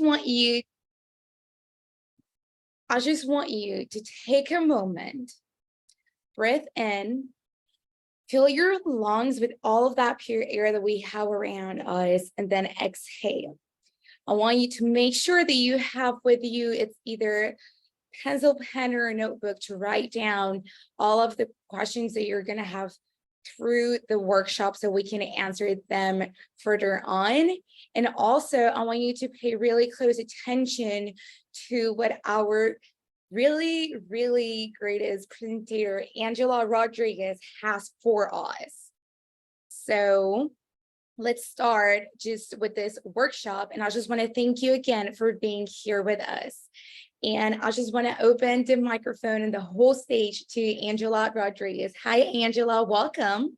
want you to take a moment, breathe in, fill your lungs with all of that pure air that we have around us, and then exhale. I want you to make sure that you have with you, it's either pencil, pen, or a notebook to write down all of the questions that you're going to have through the workshop so we can answer them further on. And also, I want you to pay really close attention to what our really, really greatest presenter, Angela Rodriguez, has for us. So let's start just with this workshop. And I just want to thank you again for being here with us. And I just want to open the microphone and the whole stage to Angela Rodriguez. Hi, Angela, welcome.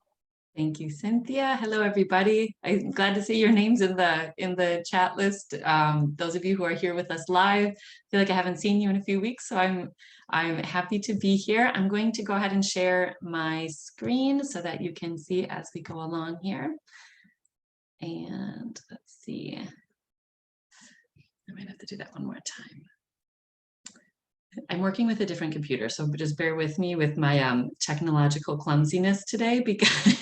Thank you, Cynthia. Hello, everybody. I'm glad to see your names in the chat list. Those of you who are here with us live, I feel like I haven't seen you in a few weeks, so I'm happy to be here. I'm going to go ahead and share my screen so that you can see as we go along here. And let's see. I might have to do that one more time. I'm working with a different computer, so just bear with me with my technological clumsiness today, because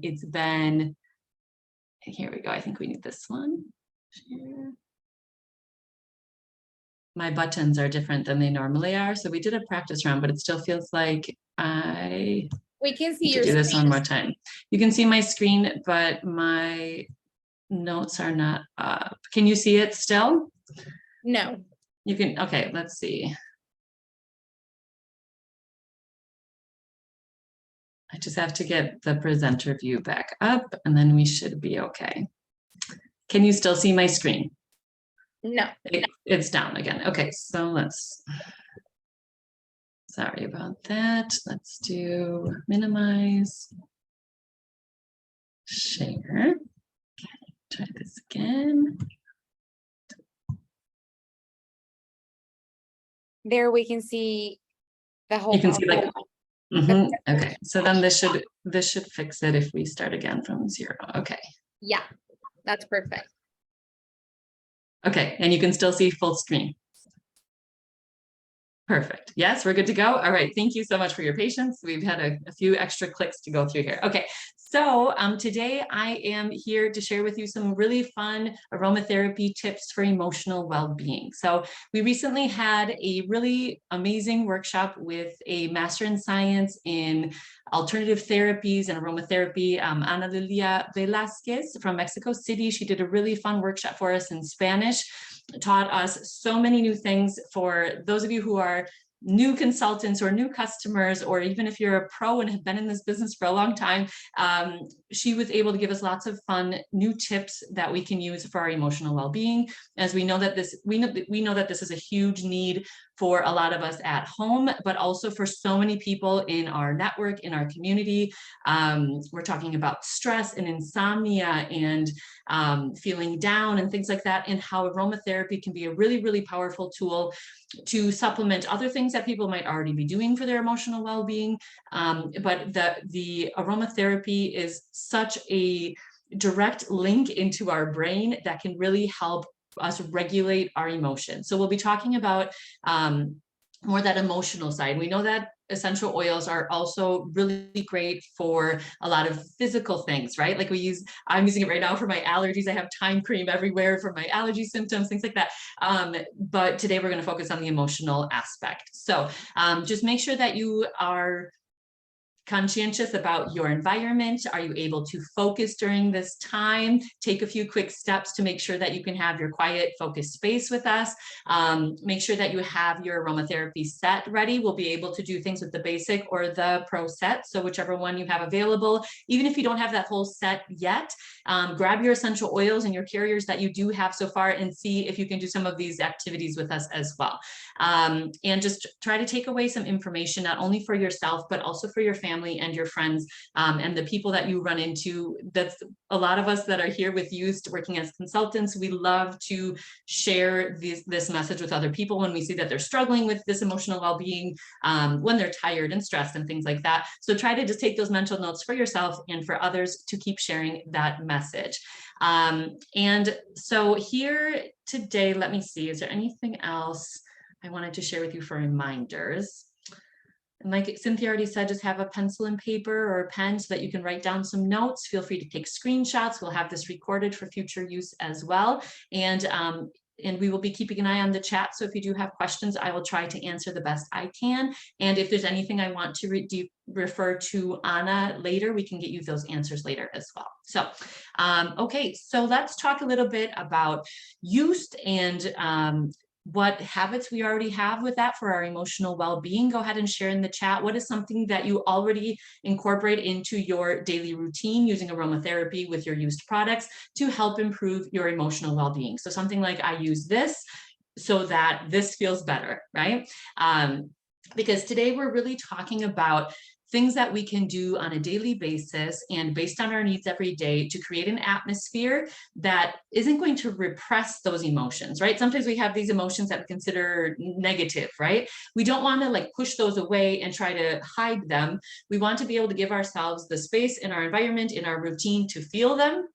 it's been, here we go, I think we need this one. Share. My buttons are different than they normally are, so we did a practice round, but it still feels like we can see your do this screen. one more time. You can see my screen, but my notes are not up. Can you see it still? No. You can, okay, let's see. I just have to get the presenter view back up and then we should be okay. Can you still see my screen? No. It's down again. Okay, so sorry about that. Let's do minimize, share. Okay, try this again. There we can see the whole. You can see like, okay. So then this should fix it if we start again from 0. Okay. Yeah, that's perfect. Okay, and you can still see full screen. Perfect. Yes, we're good to go. All right. Thank you so much for your patience. We've had a few extra clicks to go through here. Okay. So today I am here to share with you some really fun aromatherapy tips for emotional well-being. So we recently had a really amazing workshop with a Master in Science in Alternative Therapies and Aromatherapy, Ana Lilia Velasquez from Mexico City. She did a really fun workshop for us in Spanish, taught us so many new things. For those of you who are new consultants or new customers, or even if you're a pro and have been in this business for a long time, she was able to give us lots of fun new tips that we can use for our emotional well-being. As we know that we know that this is a huge need for a lot of us at home, but also for so many people in our network, in our community. We're talking about stress and insomnia and feeling down and things like that, and how aromatherapy can be a really, really powerful tool to supplement other things that people might already be doing for their emotional well-being. But the aromatherapy is such a direct link into our brain that can really help us regulate our emotions. So we'll be talking about more that emotional side. We know that essential oils are also really great for a lot of physical things, right? Like I'm using it right now for my allergies. I have thyme cream everywhere for my allergy symptoms, things like that. But today we're going to focus on the emotional aspect. So just make sure that you are conscientious about your environment. Are you able to focus during this time? Take a few quick steps to make sure that you can have your quiet, focused space with us. Make sure that you have your aromatherapy set ready. We'll be able to do things with the basic or the pro set. So whichever one you have available, even if you don't have that whole set yet, grab your essential oils and your carriers that you do have so far and see if you can do some of these activities with us as well. And just try to take away some information, not only for yourself, but also for your family family and your friends, and the people that you run into. That's a lot of us that are here with you working as consultants. We love to share this message with other people when we see that they're struggling with this emotional well-being, when they're tired and stressed and things like that. So try to just take those mental notes for yourself and for others to keep sharing that message. And so here today, let me see, is there anything else I wanted to share with you for reminders? And like Cynthia already said, just have a pencil and paper or a pen so that you can write down some notes. Feel free to take screenshots. We'll have this recorded for future use as well. And we will be keeping an eye on the chat. So if you do have questions, I will try to answer the best I can. And if there's anything I want to refer to Anna later, we can get you those answers later as well. So, okay, so let's talk a little bit about use and what habits we already have with that for our emotional well-being. Go ahead and share in the chat. What is something that you already incorporate into your daily routine using aromatherapy with your used products to help improve your emotional well-being? So something like, I use this so that this feels better, right? Because today we're really talking about things that we can do on a daily basis and based on our needs every day to create an atmosphere that isn't going to repress those emotions, right? Sometimes we have these emotions that we consider negative, right? We don't want to like push those away and try to hide them. We want to be able to give ourselves the space in our environment, in our routine to feel them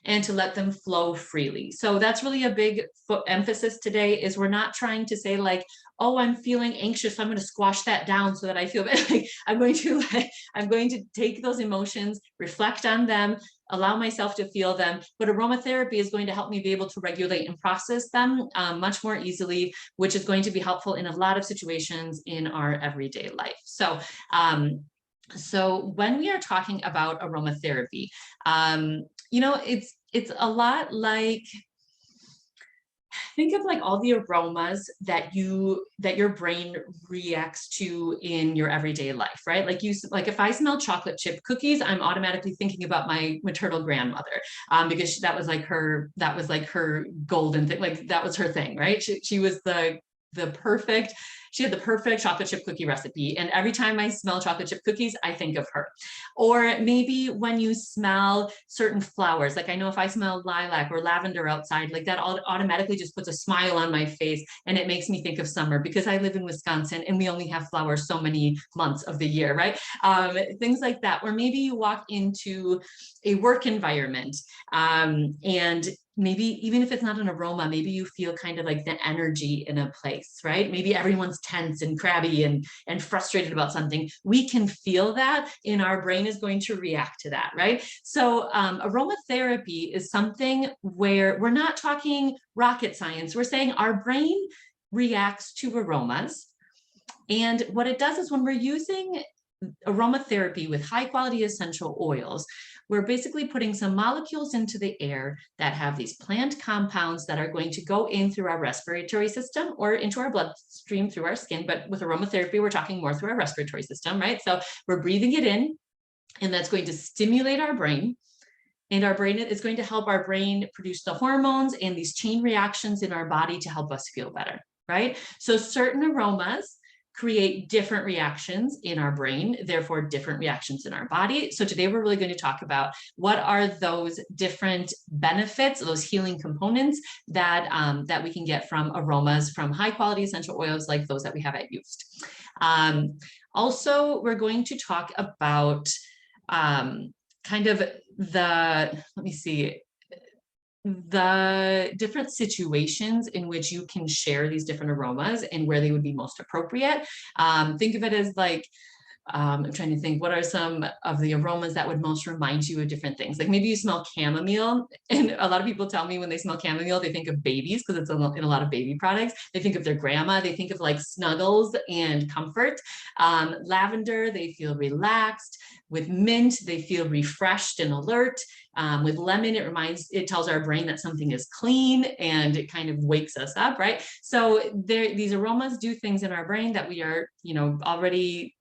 and to let them flow freely. So that's really a big emphasis today, is we're not trying to say like, oh, I'm feeling anxious, so I'm going to squash that down so that I feel better. Like, I'm going to take those emotions, reflect on them, allow myself to feel them. But aromatherapy is going to help me be able to regulate and process them much more easily, which is going to be helpful in a lot of situations in our everyday life. So when we are talking about aromatherapy, you know, it's a lot like, think of like all the aromas that your brain reacts to in your everyday life, right? Like if I smell chocolate chip cookies, I'm automatically thinking about my maternal grandmother, because that was like her golden thing, like that was her thing, right? She was she had the perfect chocolate chip cookie recipe. And every time I smell chocolate chip cookies, I think of her. Or maybe when you smell certain flowers, like I know if I smell lilac or lavender outside, like that automatically just puts a smile on my face. And it makes me think of summer because I live in Wisconsin and we only have flowers so many months of the year, right? Things like that. Or maybe you walk into a work environment and maybe even if it's not an aroma, maybe you feel kind of like the energy in a place, right? Maybe everyone's tense and crabby and frustrated about something. We can feel that and our brain is going to react to that, right? So aromatherapy is something where we're not talking rocket science. We're saying our brain reacts to aromas. And what it does is when we're using aromatherapy with high quality essential oils, we're basically putting some molecules into the air that have these plant compounds that are going to go in through our respiratory system or into our bloodstream through our skin. But with aromatherapy, we're talking more through our respiratory system, right? So we're breathing it in, and that's going to stimulate our brain. And our brain is going to help our brain produce the hormones and these chain reactions in our body to help us feel better, right? So certain aromas create different reactions in our brain, therefore different reactions in our body. So today we're really going to talk about what are those different benefits, those healing components that, that we can get from aromas, from high quality essential oils like those that we have at Used. Also, we're going to talk about kind of the different situations in which you can share these different aromas and where they would be most appropriate. Think of it as like, I'm trying to think, what are some of the aromas that would most remind you of different things? Like maybe you smell chamomile, and a lot of people tell me when they smell chamomile, they think of babies because it's in a lot of baby products. They think of their grandma, they think of like snuggles and comfort. Lavender, they feel relaxed. With mint, they feel refreshed and alert. With lemon, it tells our brain that something is clean and it kind of wakes us up, right? So these aromas do things in our brain that we are, already,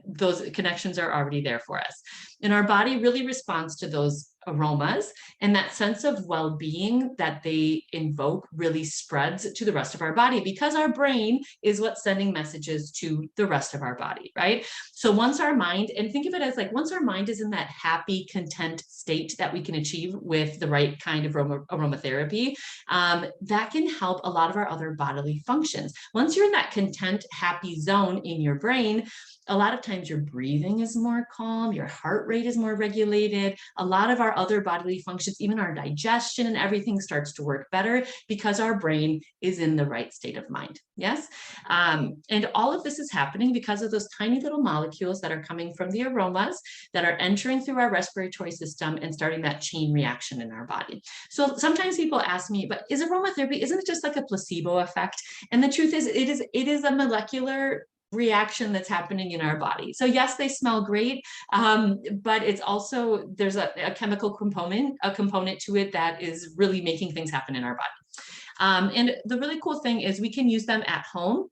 those connections are already there for us. And our body really responds to those aromas, and that sense of well-being that they invoke really spreads to the rest of our body, because our brain is what's sending messages to the rest of our body, right? So once our mind, and think of it as like, once our mind is in that happy, content state that we can achieve with the right kind of aromatherapy, that can help a lot of our other bodily functions. Once you're in that content, happy zone in your brain, a lot of times your breathing is more calm, your heart rate is more regulated, a lot of our other bodily functions, even our digestion and everything starts to work better because our brain is in the right state of mind. Yes. And all of this is happening because of those tiny little molecules that are coming from the aromas that are entering through our respiratory system and starting that chain reaction in our body. So sometimes people ask me, but is aromatherapy, isn't it just like a placebo effect? And the truth is, it is a molecular reaction that's happening in our body. So yes, they smell great, but it's also, there's a chemical component to it that is really making things happen in our body. And the really cool thing is we can use them at home,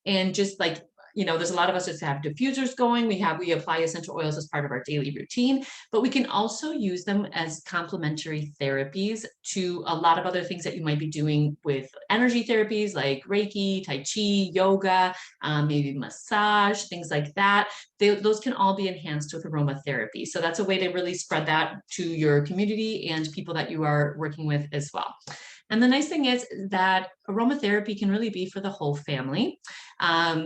and just like, you know, there's a lot of us that have diffusers going. We apply essential oils as part of our daily routine, but we can also use them as complementary therapies to a lot of other things that you might be doing with energy therapies like Reiki, Tai Chi, yoga, maybe massage, things like that. Those can all be enhanced with aromatherapy. So that's a way to really spread that to your community and people that you are working with as well. And the nice thing is that aromatherapy can really be for the whole family.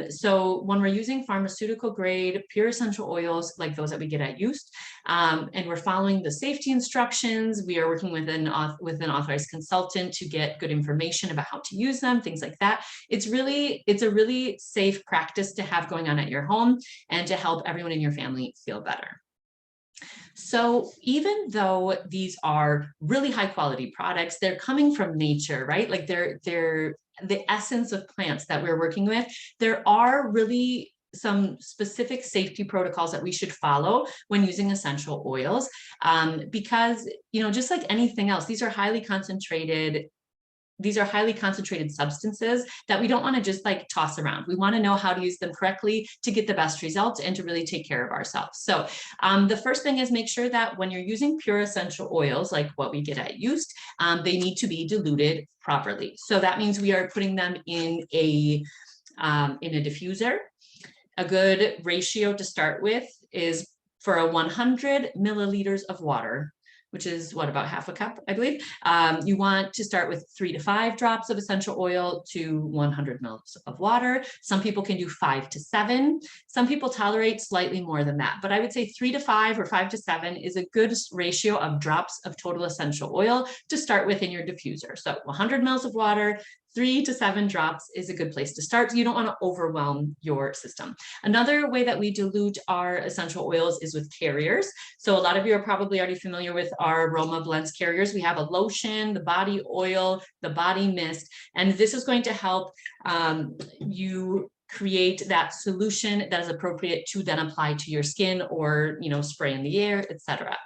So when we're using pharmaceutical grade pure essential oils like those that we get at Used, and we're following the safety instructions, we are working with an authorized consultant to get good information about how to use them, things like that. It's a really safe practice to have going on at your home and to help everyone in your family feel better. So even though these are really high quality products, they're coming from nature, right? Like they're the essence of plants that we're working with. There are really some specific safety protocols that we should follow when using essential oils, because, you know, just like anything else, these are highly concentrated substances that we don't want to just like toss around. We want to know how to use them correctly to get the best results and to really take care of ourselves. So the first thing is make sure that when you're using pure essential oils, like what we get at Used, they need to be diluted properly. So that means we are putting them in a diffuser. A good ratio to start with is for a 100 milliliters of water, which is what, about half a cup, I believe. You want to start with 3 to 5 drops of essential oil to 100 mils of water. Some people can do 5 to 7. Some people tolerate slightly more than that, but I would say 3 to 5 or 5 to 7 is a good ratio of drops of total essential oil to start with in your diffuser. So 100 mils of water, 3 to 7 drops is a good place to start. You don't want to overwhelm your system. Another way that we dilute our essential oils is with carriers. So a lot of you are probably already familiar with our Aroma Blends carriers. We have a lotion, the body oil, the body mist, and this is going to help you create that solution that is appropriate to then apply to your skin or, you know, spray in the air, etc.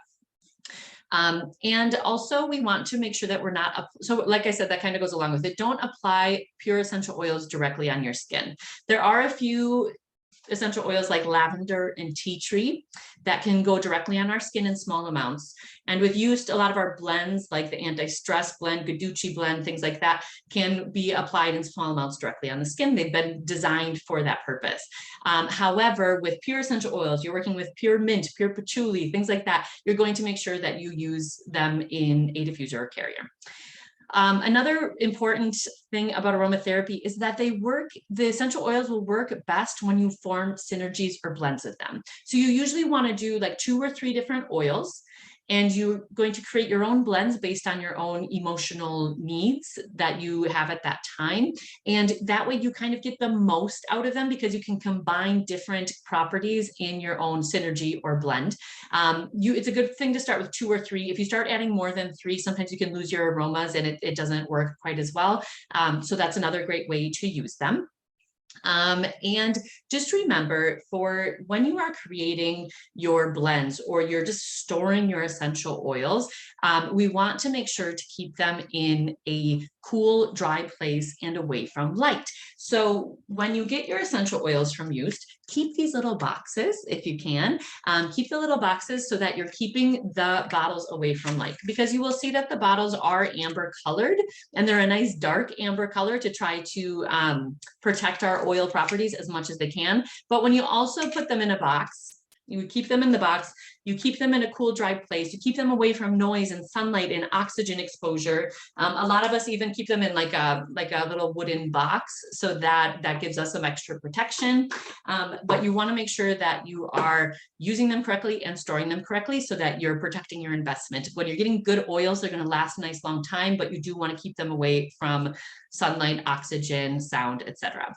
And also we want to make sure that we're not, so like I said, that kind of goes along with it. Don't apply pure essential oils directly on your skin. There are a few essential oils like lavender and tea tree that can go directly on our skin in small amounts. And with Used, a lot of our blends like the anti-stress blend, Guducci blend, things like that can be applied in small amounts directly on the skin. They've been designed for that purpose. However, with pure essential oils, you're working with pure mint, pure patchouli, things like that. You're going to make sure that you use them in a diffuser or carrier. Another important thing about aromatherapy is that the essential oils will work best when you form synergies or blends of them. So you usually want to do like 2 or 3 different oils, and you're going to create your own blends based on your own emotional needs that you have at that time. And that way you kind of get the most out of them because you can combine different properties in your own synergy or blend. It's a good thing to start with 2 or 3. If you start adding more than 3, sometimes you can lose your aromas and it doesn't work quite as well. So that's another great way to use them. And just remember, for when you are creating your blends or you're just storing your essential oils, we want to make sure to keep them in a cool, dry place and away from light. So when you get your essential oils from Used, keep these little boxes if you can. Keep the little boxes so that you're keeping the bottles away from light, because you will see that the bottles are amber colored, and they're a nice dark amber color to try to protect our oil properties as much as they can. But when you also put them in a box, you keep them in the box, you keep them in a cool, dry place, you keep them away from noise and sunlight and oxygen exposure. A lot of us even keep them in like a little wooden box, so that gives us some extra protection. But you want to make sure that you are using them correctly and storing them correctly so that you're protecting your investment. When you're getting good oils, they're going to last a nice long time, but you do want to keep them away from sunlight, oxygen, sound, etc.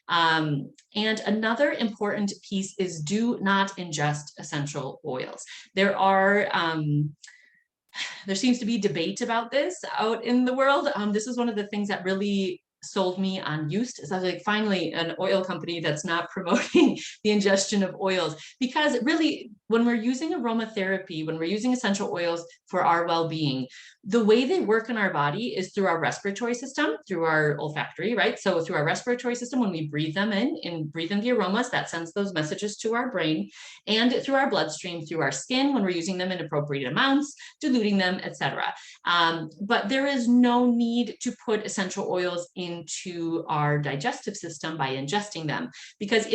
And another important piece is do not ingest essential oils. There seems to be debate about this out in the world. This is one of the things that really sold me on Used. So I was like, finally, an oil company that's not promoting the ingestion of oils, because really, when we're using aromatherapy, when we're using essential oils for our well-being, the way they work in our body is through our respiratory system, through our olfactory, right? So through our respiratory system, when we breathe them in and breathe in the aromas, that sends those messages to our brain, and through our bloodstream, through our skin, when we're using them in appropriate amounts, diluting them, etc. But there is no need to put essential oils into our digestive system by ingesting them, because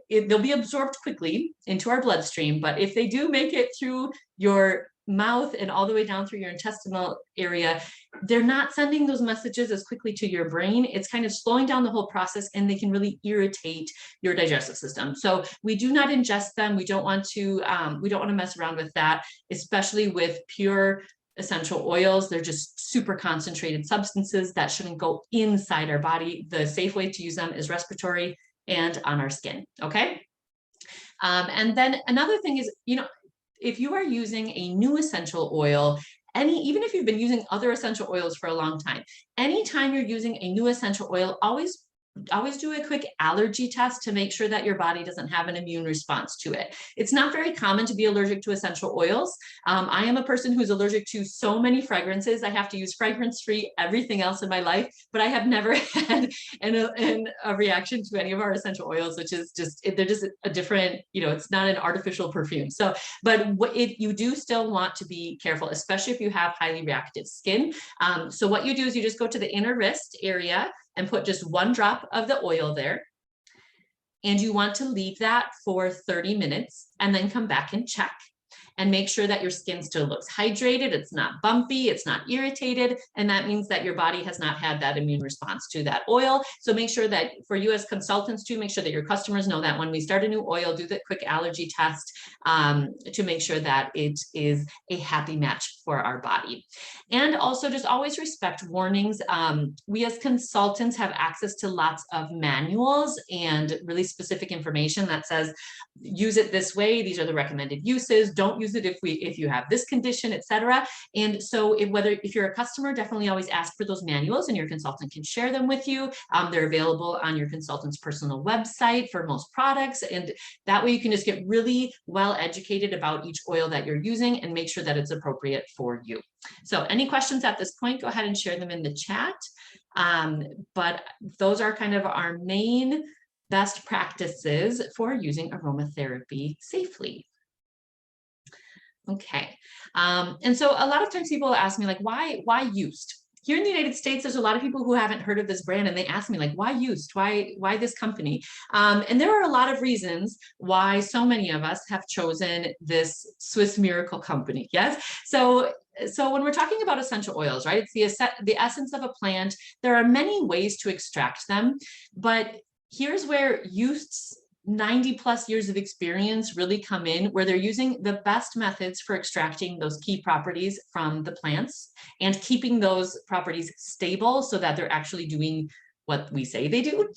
they'll be absorbed quickly into our bloodstream, but if they do make it through your mouth and all the way down through your intestinal area, they're not sending those messages as quickly to your brain. It's kind of slowing down the whole process, and they can really irritate your digestive system. So we do not ingest them. We don't want to mess around with that, especially with pure essential oils. They're just super concentrated substances that shouldn't go inside our body. The safe way to use them is respiratory and on our skin. Okay. And then another thing is, if you are using a new essential oil, even if you've been using other essential oils for a long time, anytime you're using a new essential oil, always do a quick allergy test to make sure that your body doesn't have an immune response to it. It's not very common to be allergic to essential oils. I am a person who's allergic to so many fragrances. I have to use fragrance-free everything else in my life, but I have never had a reaction to any of our essential oils, which is they're just a different, it's not an artificial perfume. So, but you do still want to be careful, especially if you have highly reactive skin. So what you do is you just go to the inner wrist area and put just 1 drop of the oil there. And you want to leave that for 30 minutes and then come back and check and make sure that your skin still looks hydrated. It's not bumpy, it's not irritated. And that means that your body has not had that immune response to that oil. So make sure that for you as consultants too, make sure that your customers know that when we start a new oil, do the quick allergy test to make sure that it is a happy match for our body. And also just always respect warnings. We as consultants have access to lots of manuals and really specific information that says, use it this way. These are the recommended uses. Don't use it if you have this condition, etc. And so if you're a customer, definitely always ask for those manuals, and your consultant can share them with you. They're available on your consultant's personal website for most products. And that way you can just get really well educated about each oil that you're using and make sure that it's appropriate for you. So any questions at this point, go ahead and share them in the chat. But those are kind of our main best practices for using aromatherapy safely. Okay. And so a lot of times people ask me, like, why Used? Here in the United States, there's a lot of people who haven't heard of this brand, and they ask me, like, why Used? Why this company? And there are a lot of reasons why so many of us have chosen this Swiss miracle company. Yes. So when we're talking about essential oils, right, it's the essence of a plant. There are many ways to extract them, but here's where Used's 90+ years of experience really come in, where they're using the best methods for extracting those key properties from the plants and keeping those properties stable so that they're actually doing what we say they do.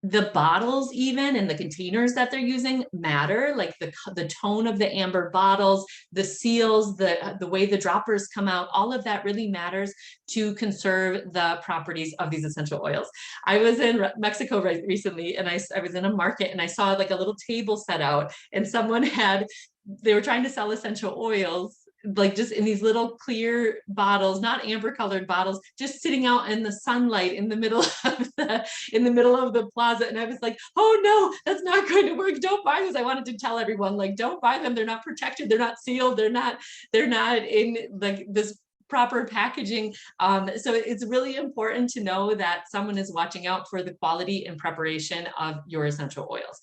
The bottles even and the containers that they're using matter, like the tone of the amber bottles, the seals, the way the droppers come out, all of that really matters to conserve the properties of these essential oils. I was in Mexico recently, and I was in a market, and I saw like a little table set out, and they were trying to sell essential oils, like just in these little clear bottles, not amber colored bottles, just sitting out in the sunlight in the middle of the plaza. And I was like, oh no, that's not going to work. Don't buy those. I wanted to tell everyone, like, don't buy them. They're not protected. They're not sealed. They're not in like this proper packaging. So it's really important to know that someone is watching out for the quality and preparation of your essential oils.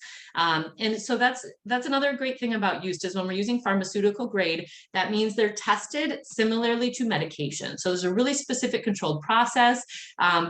And so that's another great thing about use is when we're using pharmaceutical grade, that means they're tested similarly to medication. So there's a really specific controlled process.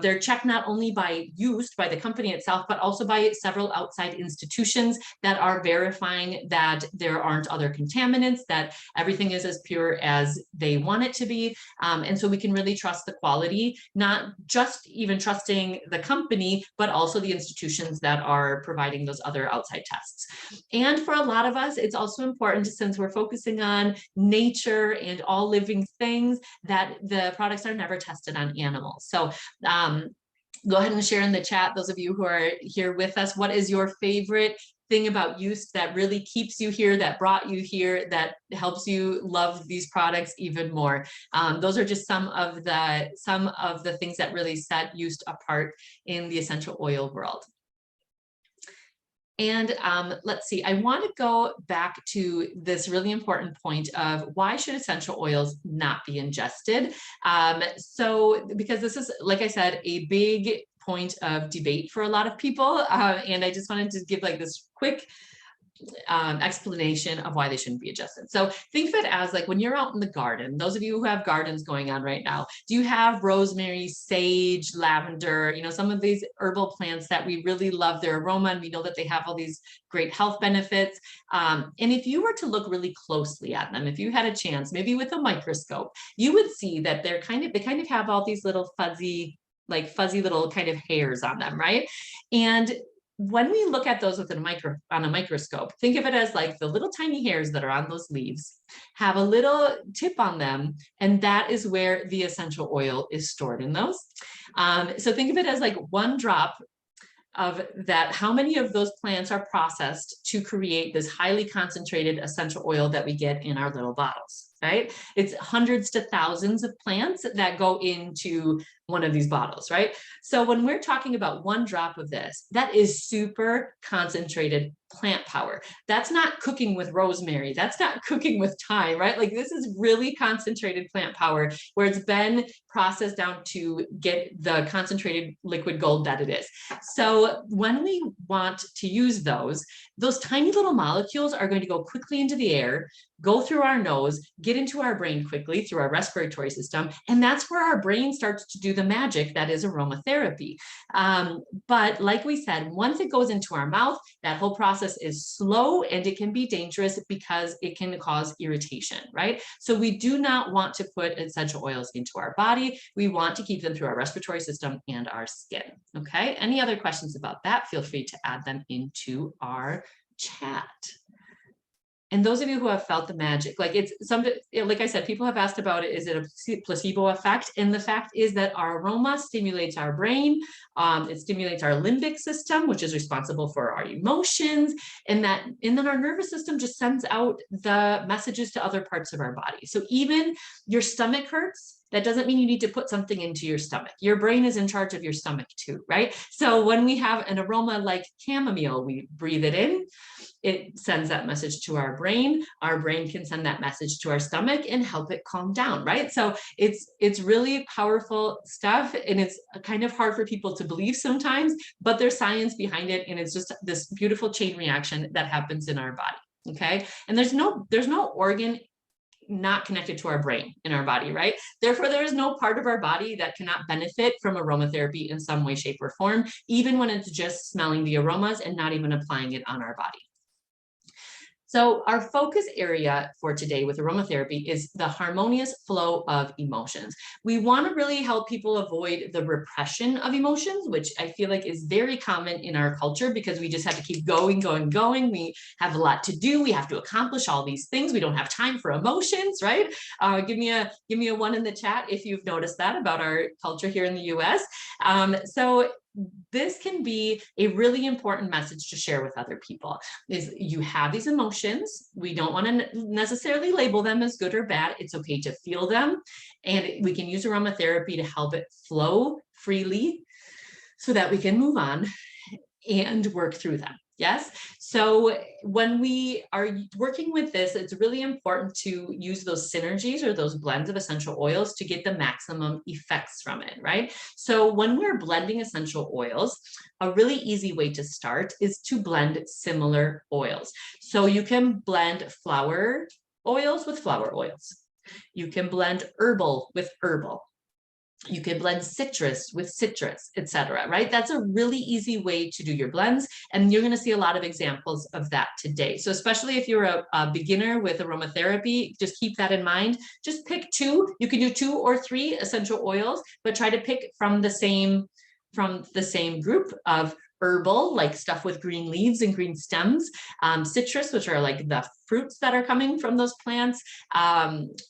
They're checked not only by the company itself, but also by several outside institutions that are verifying that there aren't other contaminants, that everything is as pure as they want it to be. And so we can really trust the quality, not just even trusting the company, but also the institutions that are providing those other outside tests. And for a lot of us, it's also important, since we're focusing on nature and all living things, that the products are never tested on animals. So go ahead and share in the chat, those of you who are here with us, what is your favorite thing about use that really keeps you here, that brought you here, that helps you love these products even more? Those are just some of the things that really set use apart in the essential oil world. And let's see, I want to go back to this really important point of why should essential oils not be ingested? So because this is, like I said, a big point of debate for a lot of people. And I just wanted to give like this quick explanation of why they shouldn't be adjusted. So think of it as like when you're out in the garden, those of you who have gardens going on right now, do you have rosemary, sage, lavender, some of these herbal plants that we really love their aroma, and we know that they have all these great health benefits. And if you were to look really closely at them, if you had a chance, maybe with a microscope, you would see that they kind of have all these little fuzzy little kind of hairs on them, right? And when we look at those on a microscope, think of it as like the little tiny hairs that are on those leaves have a little tip on them, and that is where the essential oil is stored in those. So think of it as like one drop of that, how many of those plants are processed to create this highly concentrated essential oil that we get in our little bottles, right? It's hundreds to thousands of plants that go into one of these bottles, right? So when we're talking about one drop of this, that is super concentrated plant power. That's not cooking with rosemary. That's not cooking with thyme, right? Like this is really concentrated plant power where it's been processed down to get the concentrated liquid gold that it is. So when we want to use those tiny little molecules are going to go quickly into the air, go through our nose, get into our brain quickly through our respiratory system. And that's where our brain starts to do the magic that is aromatherapy. But like we said, once it goes into our mouth, that whole process is slow and it can be dangerous because it can cause irritation, right? So we do not want to put essential oils into our body. We want to keep them through our respiratory system and our skin. Okay. Any other questions about that? Feel free to add them into our chat. And those of you who have felt the magic, like like I said, people have asked about it. Is it a placebo effect? And the fact is that our aroma stimulates our brain. It stimulates our limbic system, which is responsible for our emotions. And then our nervous system just sends out the messages to other parts of our body. So even your stomach hurts, that doesn't mean you need to put something into your stomach. Your brain is in charge of your stomach too, right? So when we have an aroma like chamomile, we breathe it in, it sends that message to our brain. Our brain can send that message to our stomach and help it calm down, right? So it's really powerful stuff, and it's kind of hard for people to believe sometimes, but there's science behind it, and it's just this beautiful chain reaction that happens in our body, okay? And there's no organ not connected to our brain in our body, right? Therefore, there is no part of our body that cannot benefit from aromatherapy in some way, shape, or form, even when it's just smelling the aromas and not even applying it on our body. So our focus area for today with aromatherapy is the harmonious flow of emotions. We want to really help people avoid the repression of emotions, which I feel like is very common in our culture because we just have to keep going. We have a lot to do. We have to accomplish all these things. We don't have time for emotions, right? Give me a one in the chat if you've noticed that about our culture here in the US. So this can be a really important message to share with other people. Is you have these emotions. We don't want to necessarily label them as good or bad. It's okay to feel them. And we can use aromatherapy to help it flow freely so that we can move on and work through them. Yes. So when we are working with this, it's really important to use those synergies or those blends of essential oils to get the maximum effects from it, right? So when we're blending essential oils, a really easy way to start is to blend similar oils. So you can blend flower oils with flower oils. You can blend herbal with herbal. You can blend citrus with citrus, etc. Right? That's a really easy way to do your blends. And you're going to see a lot of examples of that today. So especially if you're a beginner with aromatherapy, just keep that in mind. Just pick two. You can do 2 or 3 essential oils, but try to pick from the same group of herbal, like stuff with green leaves and green stems, citrus, which are like the fruits that are coming from those plants,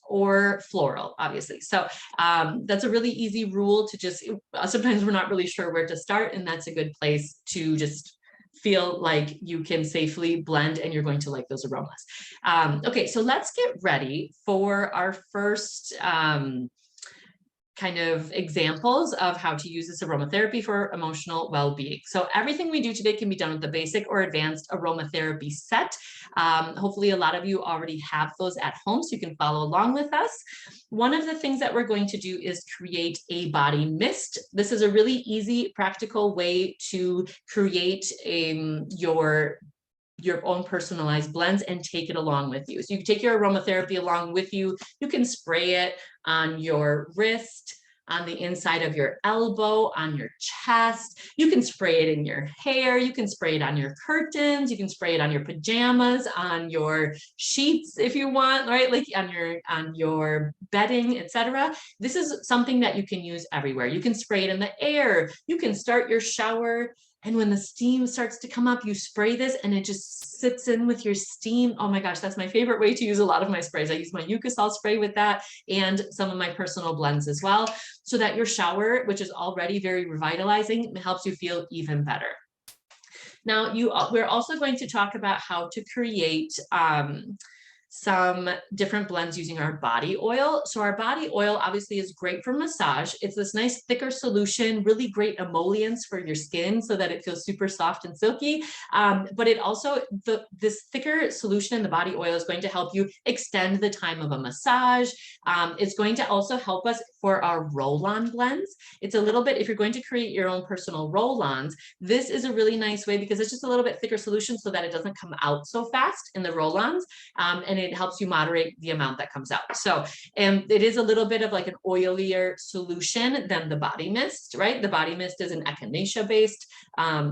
or floral, obviously. So that's a really easy rule to just, sometimes we're not really sure where to start, and that's a good place to just feel like you can safely blend and you're going to like those aromas. Okay, so let's get ready for our first kind of examples of how to use this aromatherapy for emotional well-being. So everything we do today can be done with the basic or advanced aromatherapy set. Hopefully a lot of you already have those at home, so you can follow along with us. One of the things that we're going to do is create a body mist. This is a really easy, practical way to create your own personalized blends and take it along with you. So you can take your aromatherapy along with you. You can spray it on your wrist, on the inside of your elbow, on your chest. You can spray it in your hair. You can spray it on your curtains. You can spray it on your pajamas, on your sheets if you want, right? Like on your bedding, etc. This is something that you can use everywhere. You can spray it in the air. You can start your shower, and when the steam starts to come up, you spray this and it just sits in with your steam. Oh my gosh, that's my favorite way to use a lot of my sprays. I use my Eucosol spray with that and some of my personal blends as well, so that your shower, which is already very revitalizing, helps you feel even better. Now, we're also going to talk about how to create some different blends using our body oil. So our body oil obviously is great for massage. It's this nice thicker solution, really great emollients for your skin so that it feels super soft and silky. But it also, this thicker solution in the body oil is going to help you extend the time of a massage. It's going to also help us for our roll-on blends. It's a little bit, if you're going to create your own personal roll-ons, this is a really nice way because it's just a little bit thicker solution so that it doesn't come out so fast in the roll-ons. And it helps you moderate the amount that comes out. So, and it is a little bit of like an oilier solution than the body mist, right? The body mist is an echinacea-based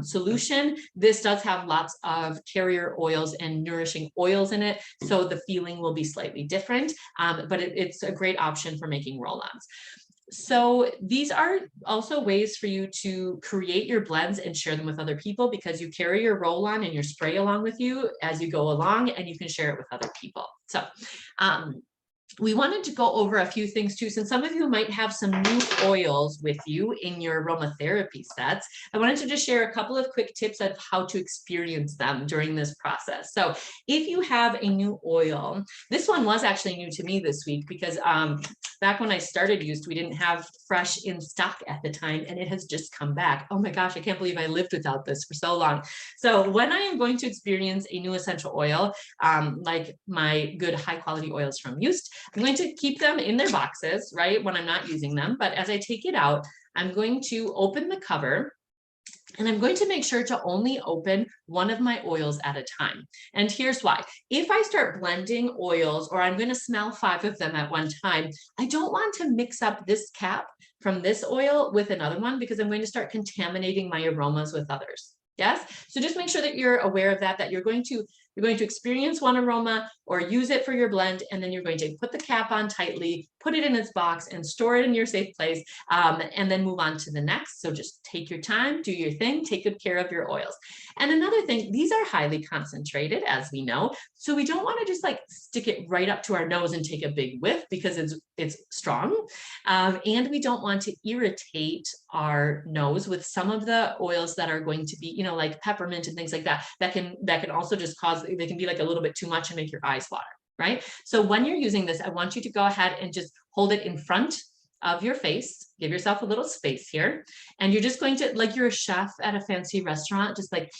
solution. This does have lots of carrier oils and nourishing oils in it, so the feeling will be slightly different, but it's a great option for making roll-ons. So these are also ways for you to create your blends and share them with other people, because you carry your roll-on and your spray along with you as you go along, and you can share it with other people. So we wanted to go over a few things too, since some of you might have some new oils with you in your aromatherapy sets. I wanted to just share a couple of quick tips of how to experience them during this process. So if you have a new oil, this one was actually new to me this week because back when I started Used, we didn't have fresh in stock at the time, and it has just come back. Oh my gosh, I can't believe I lived without this for so long. So when I am going to experience a new essential oil, like my good high quality oils from Used, I'm going to keep them in their boxes, right, when I'm not using them. But as I take it out, I'm going to open the cover, and I'm going to make sure to only open one of my oils at a time. And here's why. If I start blending oils, or I'm going to smell 5 of them at one time, I don't want to mix up this cap from this oil with another one, because I'm going to start contaminating my aromas with others. Yes. So just make sure that you're aware of that, that you're going to You're going to experience one aroma or use it for your blend, and then you're going to put the cap on tightly, put it in its box, and store it in your safe place, and then move on to the next. So just take your time, do your thing, take good care of your oils. And another thing, these are highly concentrated, as we know, so we don't want to just like stick it right up to our nose and take a big whiff because it's strong, and we don't want to irritate our nose with some of the oils that are going to be, you know, like peppermint and things like that, that can also just cause, they can be like a little bit too much and make your eyes water, right? So when you're using this, I want you to go ahead and just hold it in front of your face, give yourself a little space here, and you're just going to, like you're a chef at a fancy restaurant, just like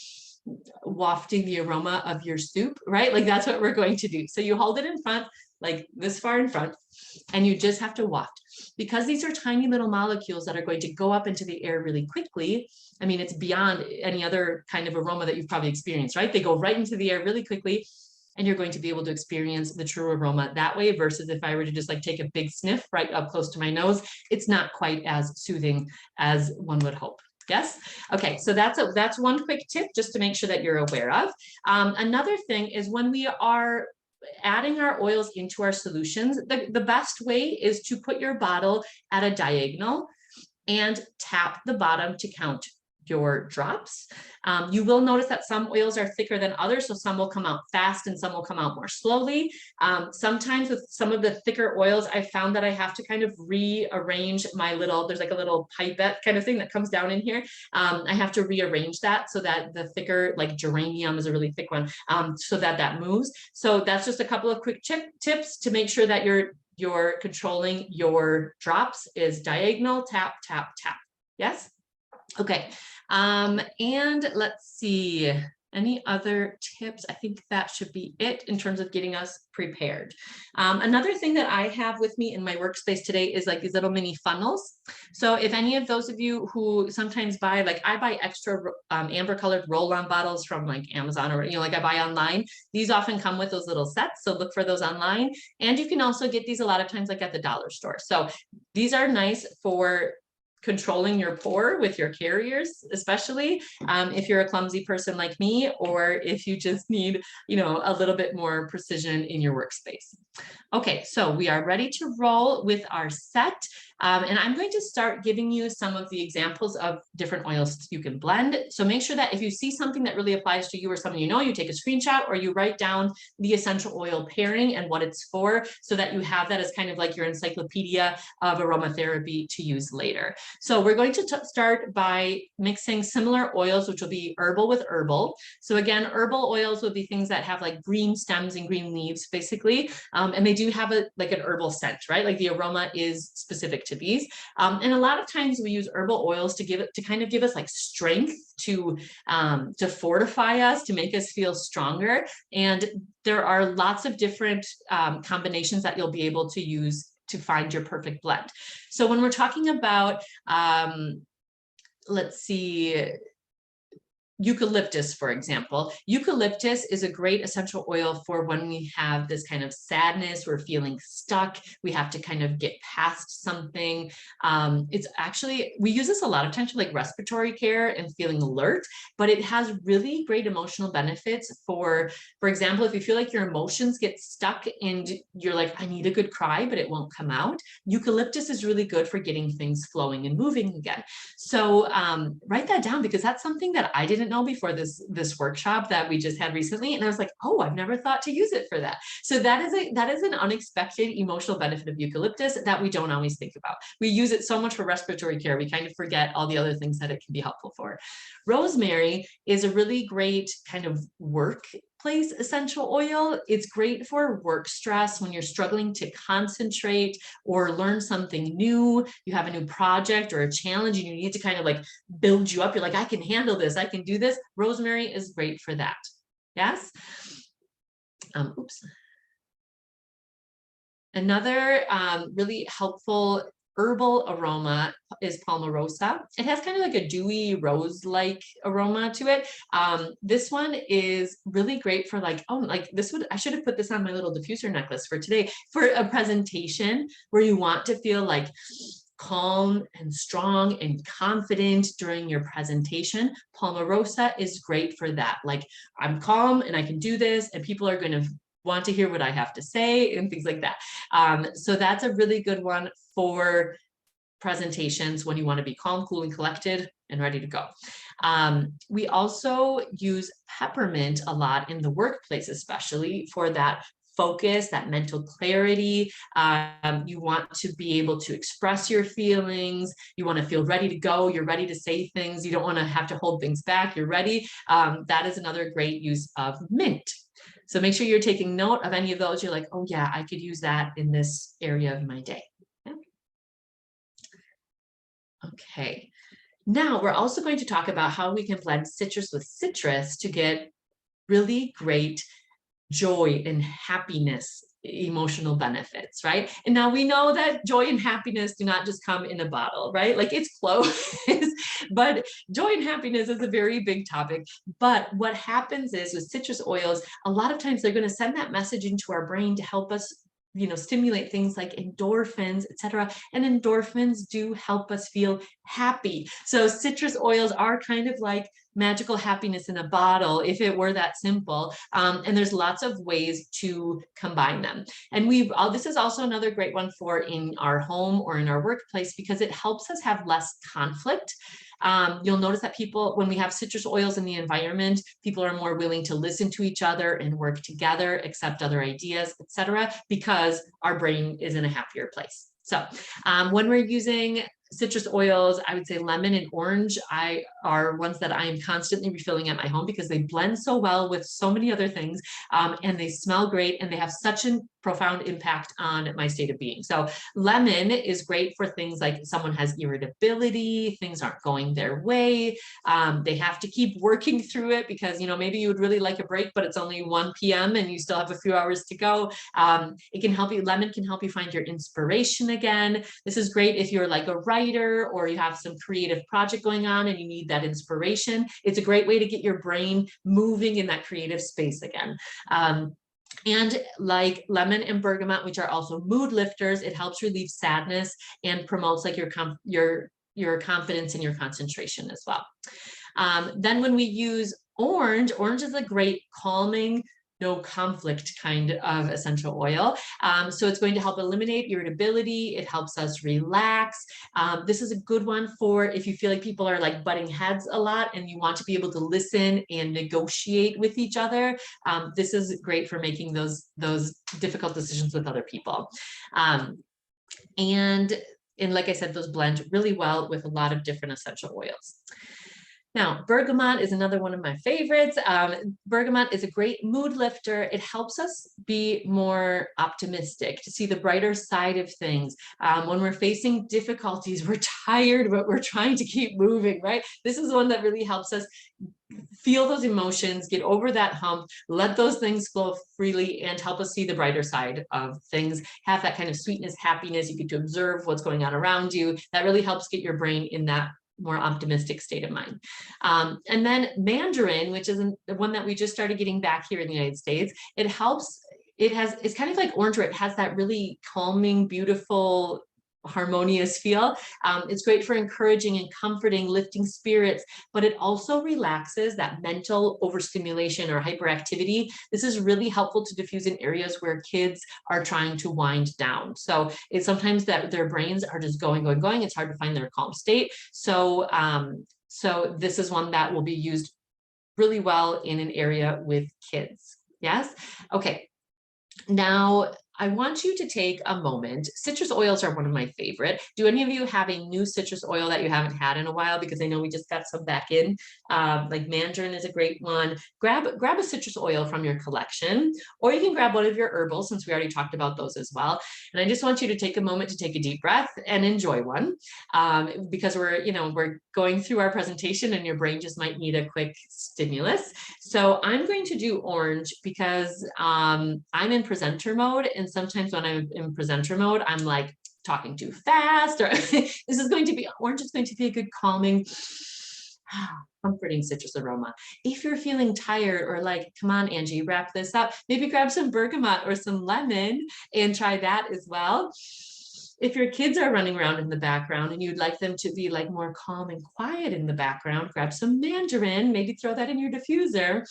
wafting the aroma of your soup, right? Like that's what we're going to do. So you hold it in front, like this far in front, and you just have to waft. Because these are tiny little molecules that are going to go up into the air really quickly. I mean, it's beyond any other kind of aroma that you've probably experienced, right? They go right into the air really quickly, and you're going to be able to experience the true aroma that way, versus if I were to just like take a big sniff right up close to my nose, it's not quite as soothing as one would hope. Yes. Okay. So that's one quick tip just to make sure that you're aware of. Another thing is when we are adding our oils into our solutions, the best way is to put your bottle at a diagonal and tap the bottom to count your drops. You will notice that some oils are thicker than others, so some will come out fast and some will come out more slowly. Sometimes with some of the thicker oils, I found that I have to kind of rearrange my little, there's like a little pipette kind of thing that comes down in here. I have to rearrange that so that the thicker, like geranium is a really thick one, so that moves. So that's just a couple of quick tips to make sure that you're controlling your drops is diagonal, tap, tap, tap. Yes? Okay. And let's see, any other tips? I think that should be it in terms of getting us prepared. Another thing that I have with me in my workspace today is like these little mini funnels. So if any of those of you who sometimes buy, like I buy extra amber colored roll-on bottles from like Amazon, or, you know, like I buy online, these often come with those little sets. So look for those online. And you can also get these a lot of times like at the dollar store. So these are nice for controlling your pour with your carriers, especially if you're a clumsy person like me, or if you just need, you know, a little bit more precision in your workspace. Okay, so we are ready to roll with our set. And I'm going to start giving you some of the examples of different oils you can blend. So make sure that if you see something that really applies to you or someone you know, you take a screenshot or you write down the essential oil pairing and what it's for, so that you have that as kind of like your encyclopedia of aromatherapy to use later. So we're going to start by mixing similar oils, which will be herbal with herbal. So again, herbal oils would be things that have like green stems and green leaves, basically. And they do have like an herbal scent, right? Like the aroma is specific to these. And a lot of times we use herbal oils to kind of give us like strength, to fortify us, to make us feel stronger. And there are lots of different combinations that you'll be able to use to find your perfect blend. So when we're talking about, let's see, eucalyptus, for example. Eucalyptus is a great essential oil for when we have this kind of sadness, we're feeling stuck, we have to kind of get past something. It's actually, we use this a lot of times for like respiratory care and feeling alert, but it has really great emotional benefits for example, if you feel like your emotions get stuck and you're like, I need a good cry, but it won't come out. Eucalyptus is really good for getting things flowing and moving again. So write that down, because that's something that I didn't know before this workshop that we just had recently, and I was like, oh, I've never thought to use it for that. So that is an unexpected emotional benefit of eucalyptus that we don't always think about. We use it so much for respiratory care, we kind of forget all the other things that it can be helpful for. Rosemary is a really great kind of workplace essential oil. It's great for work stress when you're struggling to concentrate or learn something new. You have a new project or a challenge and you need to kind of like build you up. You're like, I can handle this, I can do this. Rosemary is great for that. Yes. Oops. Another really helpful herbal aroma is Palmarosa. It has kind of like a dewy rose-like aroma to it. This one is really great for like, oh, like this would, I should have put this on my little diffuser necklace for today, for a presentation where you want to feel like calm and strong and confident during your presentation, Palmarosa is great for that. Like, I'm calm and I can do this, and people are going to want to hear what I have to say and things like that. So that's a really good one for presentations when you want to be calm, cool, and collected and ready to go. We also use peppermint a lot in the workplace, especially for that focus, that mental clarity. You want to be able to express your feelings. You want to feel ready to go. You're ready to say things. You don't want to have to hold things back. You're ready. That is another great use of mint. So make sure you're taking note of any of those. You're like, oh yeah, I could use that in this area of my day. Okay, now we're also going to talk about how we can blend citrus with citrus to get really great joy and happiness emotional benefits, right? And now we know that joy and happiness do not just come in a bottle, right? Like, it's close, but joy and happiness is a very big topic. But what happens is with citrus oils, a lot of times they're going to send that message into our brain to help us, stimulate things like endorphins, etc. And endorphins do help us feel happy. So citrus oils are kind of like magical happiness in a bottle, if it were that simple. And there's lots of ways to combine them. And this is also another great one for in our home or in our workplace, because it helps us have less conflict. You'll notice that when we have citrus oils in the environment, people are more willing to listen to each other and work together, accept other ideas, etc., because our brain is in a happier place. So when we're using citrus oils, I would say lemon and orange are ones that I am constantly refilling at my home, because they blend so well with so many other things, and they smell great, and they have such a profound impact on my state of being. So lemon is great for things like someone has irritability, things aren't going their way, they have to keep working through it because, maybe you would really like a break, but it's only 1 p.m. and you still have a few hours to go. Lemon can help you find your inspiration again. This is great if you're like a writer or you have some creative project going on and you need that inspiration. It's a great way to get your brain moving in that creative space again. And like lemon and bergamot, which are also mood lifters, it helps relieve sadness and promotes like your confidence and your concentration as well. Then when we use orange is a great calming, no conflict kind of essential oil. So it's going to help eliminate irritability. It helps us relax. This is a good one for if you feel like people are like butting heads a lot and you want to be able to listen and negotiate with each other. This is great for making those difficult decisions with other people. And like I said, those blend really well with a lot of different essential oils. Now, bergamot is another one of my favorites. Bergamot is a great mood lifter. It helps us be more optimistic, to see the brighter side of things. When we're facing difficulties, we're tired, but we're trying to keep moving, right? This is one that really helps us feel those emotions, get over that hump, let those things flow freely, and help us see the brighter side of things, have that kind of sweetness, happiness. You get to observe what's going on around you. That really helps get your brain in that more optimistic state of mind. And then mandarin, which is the one that we just started getting back here in the United States, it helps, it's kind of like orange, where it has that really calming, beautiful, harmonious feel. It's great for encouraging and comforting, lifting spirits, but it also relaxes that mental overstimulation or hyperactivity. This is really helpful to diffuse in areas where kids are trying to wind down. So it's sometimes that their brains are just going. It's hard to find their calm state. So, so this is one that will be used really well in an area with kids. Yes. Okay. Now, I want you to take a moment. Citrus oils are one of my favorite. Do any of you have a new citrus oil that you haven't had in a while? Because I know we just got some back in. Like mandarin is a great one. Grab a citrus oil from your collection, or you can grab one of your herbals, since we already talked about those as well. And I just want you to take a moment to take a deep breath and enjoy one, because we're going through our presentation and your brain just might need a quick stimulus. So I'm going to do orange because I'm in presenter mode, and sometimes when I'm in presenter mode, I'm like talking too fast, or orange is going to be a good calming, comforting citrus aroma. If you're feeling tired or like, come on, Angie, wrap this up, maybe grab some bergamot or some lemon and try that as well. If your kids are running around in the background and you'd like them to be like more calm and quiet in the background, grab some mandarin, maybe throw that in your diffuser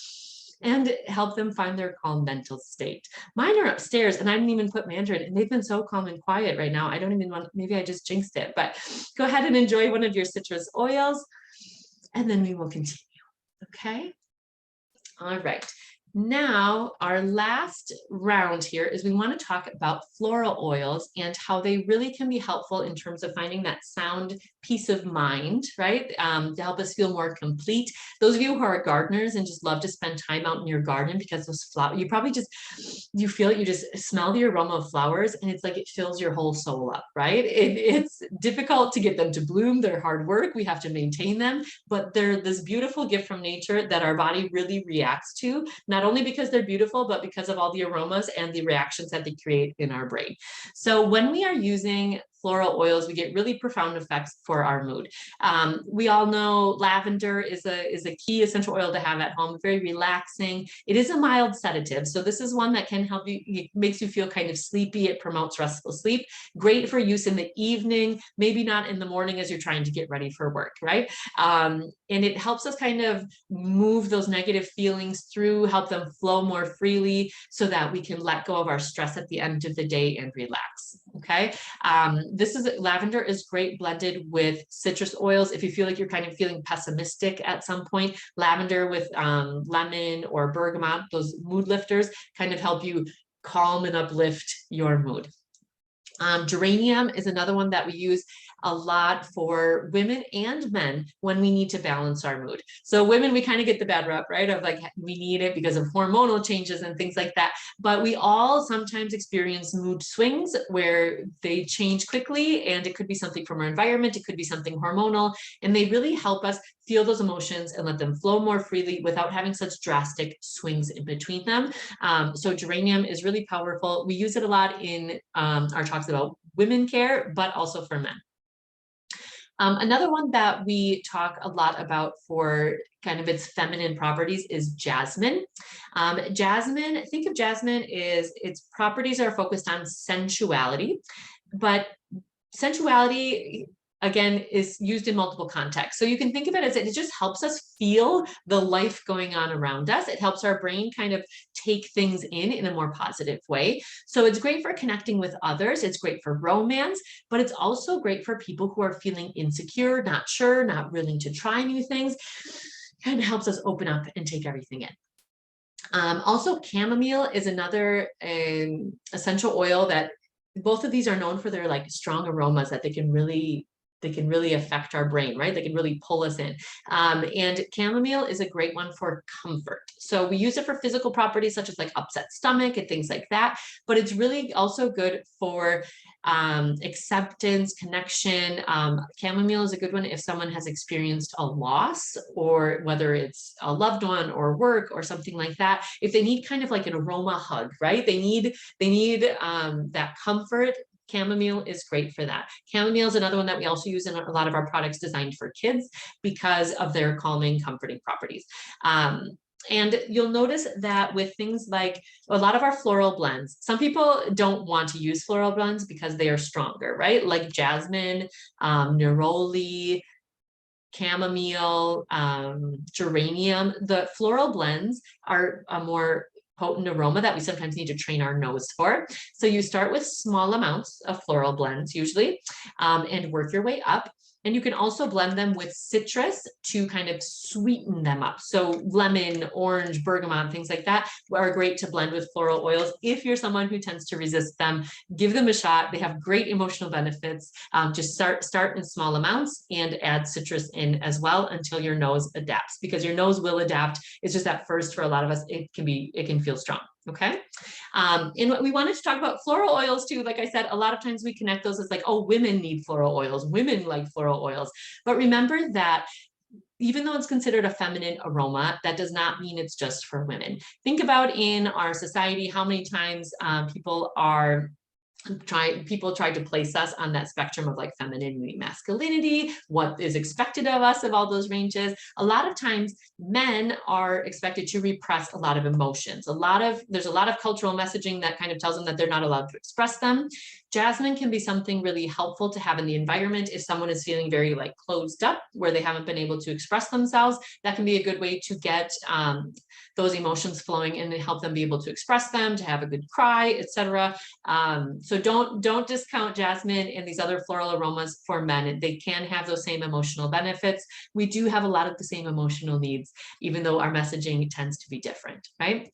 and help them find their calm mental state. Mine are upstairs and I didn't even put mandarin and they've been so calm and quiet right now. I don't even want, maybe I just jinxed it, but go ahead and enjoy one of your citrus oils and then we will continue. Okay. All right. Now, our last round here is we want to talk about floral oils and how they really can be helpful in terms of finding that sound peace of mind, right? To help us feel more complete. Those of you who are gardeners and just love to spend time out in your garden because those flowers, you probably just, you feel it, you just smell the aroma of flowers and it's like it fills your whole soul up, right? It's difficult to get them to bloom. They're hard work. We have to maintain them, but they're this beautiful gift from nature that our body really reacts to, not only because they're beautiful, but because of all the aromas and the reactions that they create in our brain. So when we are using floral oils, we get really profound effects for our mood. We all know lavender is a key essential oil to have at home, very relaxing. It is a mild sedative. So this is one that can help you, it makes you feel kind of sleepy. It promotes restful sleep. Great for use in the evening, maybe not in the morning as you're trying to get ready for work, right? And it helps us kind of move those negative feelings through, help them flow more freely so that we can let go of our stress at the end of the day and relax, okay? Lavender is great blended with citrus oils. If you feel like you're kind of feeling pessimistic at some point, lavender with lemon or bergamot, those mood lifters kind of help you calm and uplift your mood. Geranium is another one that we use a lot for women and men when we need to balance our mood. So women, we kind of get the bad rep, right? Of like, we need it because of hormonal changes and things like that. But we all sometimes experience mood swings where they change quickly, and it could be something from our environment. It could be something hormonal, and they really help us feel those emotions and let them flow more freely without having such drastic swings in between them. So geranium is really powerful. We use it a lot in our talks about women care, but also for men. Another one that we talk a lot about for kind of its feminine properties is jasmine. Jasmine, think of jasmine is its properties are focused on sensuality, but sensuality again is used in multiple contexts. So you can think of it as it just helps us feel the life going on around us. It helps our brain kind of take things in a more positive way. So it's great for connecting with others. It's great for romance, but it's also great for people who are feeling insecure, not sure, not willing to try new things. Kind of helps us open up and take everything in. Also, chamomile is another essential oil that both of these are known for their like strong aromas that they can really affect our brain, right? They can really pull us in. And chamomile is a great one for comfort. So we use it for physical properties such as like upset stomach and things like that, but it's really also good for acceptance, connection. Chamomile is a good one if someone has experienced a loss, or whether it's a loved one or work or something like that. If they need kind of like an aroma hug, right? They need that comfort. Chamomile is great for that. Chamomile is another one that we also use in a lot of our products designed for kids because of their calming, comforting properties. And you'll notice that with things like a lot of our floral blends, some people don't want to use floral blends because they are stronger, right? Like jasmine, neroli, chamomile, geranium. The floral blends are a more potent aroma that we sometimes need to train our nose for. So you start with small amounts of floral blends usually, and work your way up. And you can also blend them with citrus to kind of sweeten them up. So lemon, orange, bergamot, things like that are great to blend with floral oils. If you're someone who tends to resist them, give them a shot. They have great emotional benefits. Just start in small amounts and add citrus in as well until your nose adapts, because your nose will adapt. It's just that first for a lot of us, it can feel strong. Okay. And what we wanted to talk about floral oils too. Like I said, a lot of times we connect those as like, oh, women need floral oils. Women like floral oils. But remember that even though it's considered a feminine aroma, that does not mean it's just for women. Think about in our society, how many times people are people tried to place us on that spectrum of like femininity, masculinity, what is expected of us of all those ranges. A lot of times men are expected to repress a lot of emotions. There's a lot of cultural messaging that kind of tells them that they're not allowed to express them. Jasmine can be something really helpful to have in the environment if someone is feeling very like closed up, where they haven't been able to express themselves. That can be a good way to get those emotions flowing and to help them be able to express them, to have a good cry, etc. So don't discount jasmine and these other floral aromas for men. They can have those same emotional benefits. We do have a lot of the same emotional needs, even though our messaging tends to be different, right?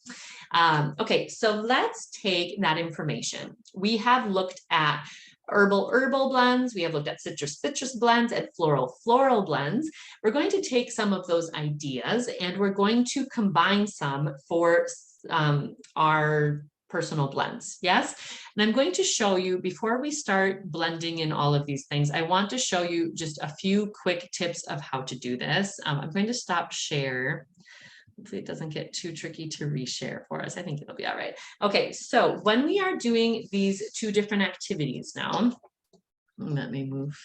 Okay, so let's take that information. We have looked at herbal blends. We have looked at citrus blends and floral blends. We're going to take some of those ideas and we're going to combine some for our personal blends. Yes. And I'm going to show you, before we start blending in all of these things, I want to show you just a few quick tips of how to do this. I'm going to stop share. Hopefully it doesn't get too tricky to reshare for us. I think it'll be all right. Okay, so when we are doing these two different activities now, let me move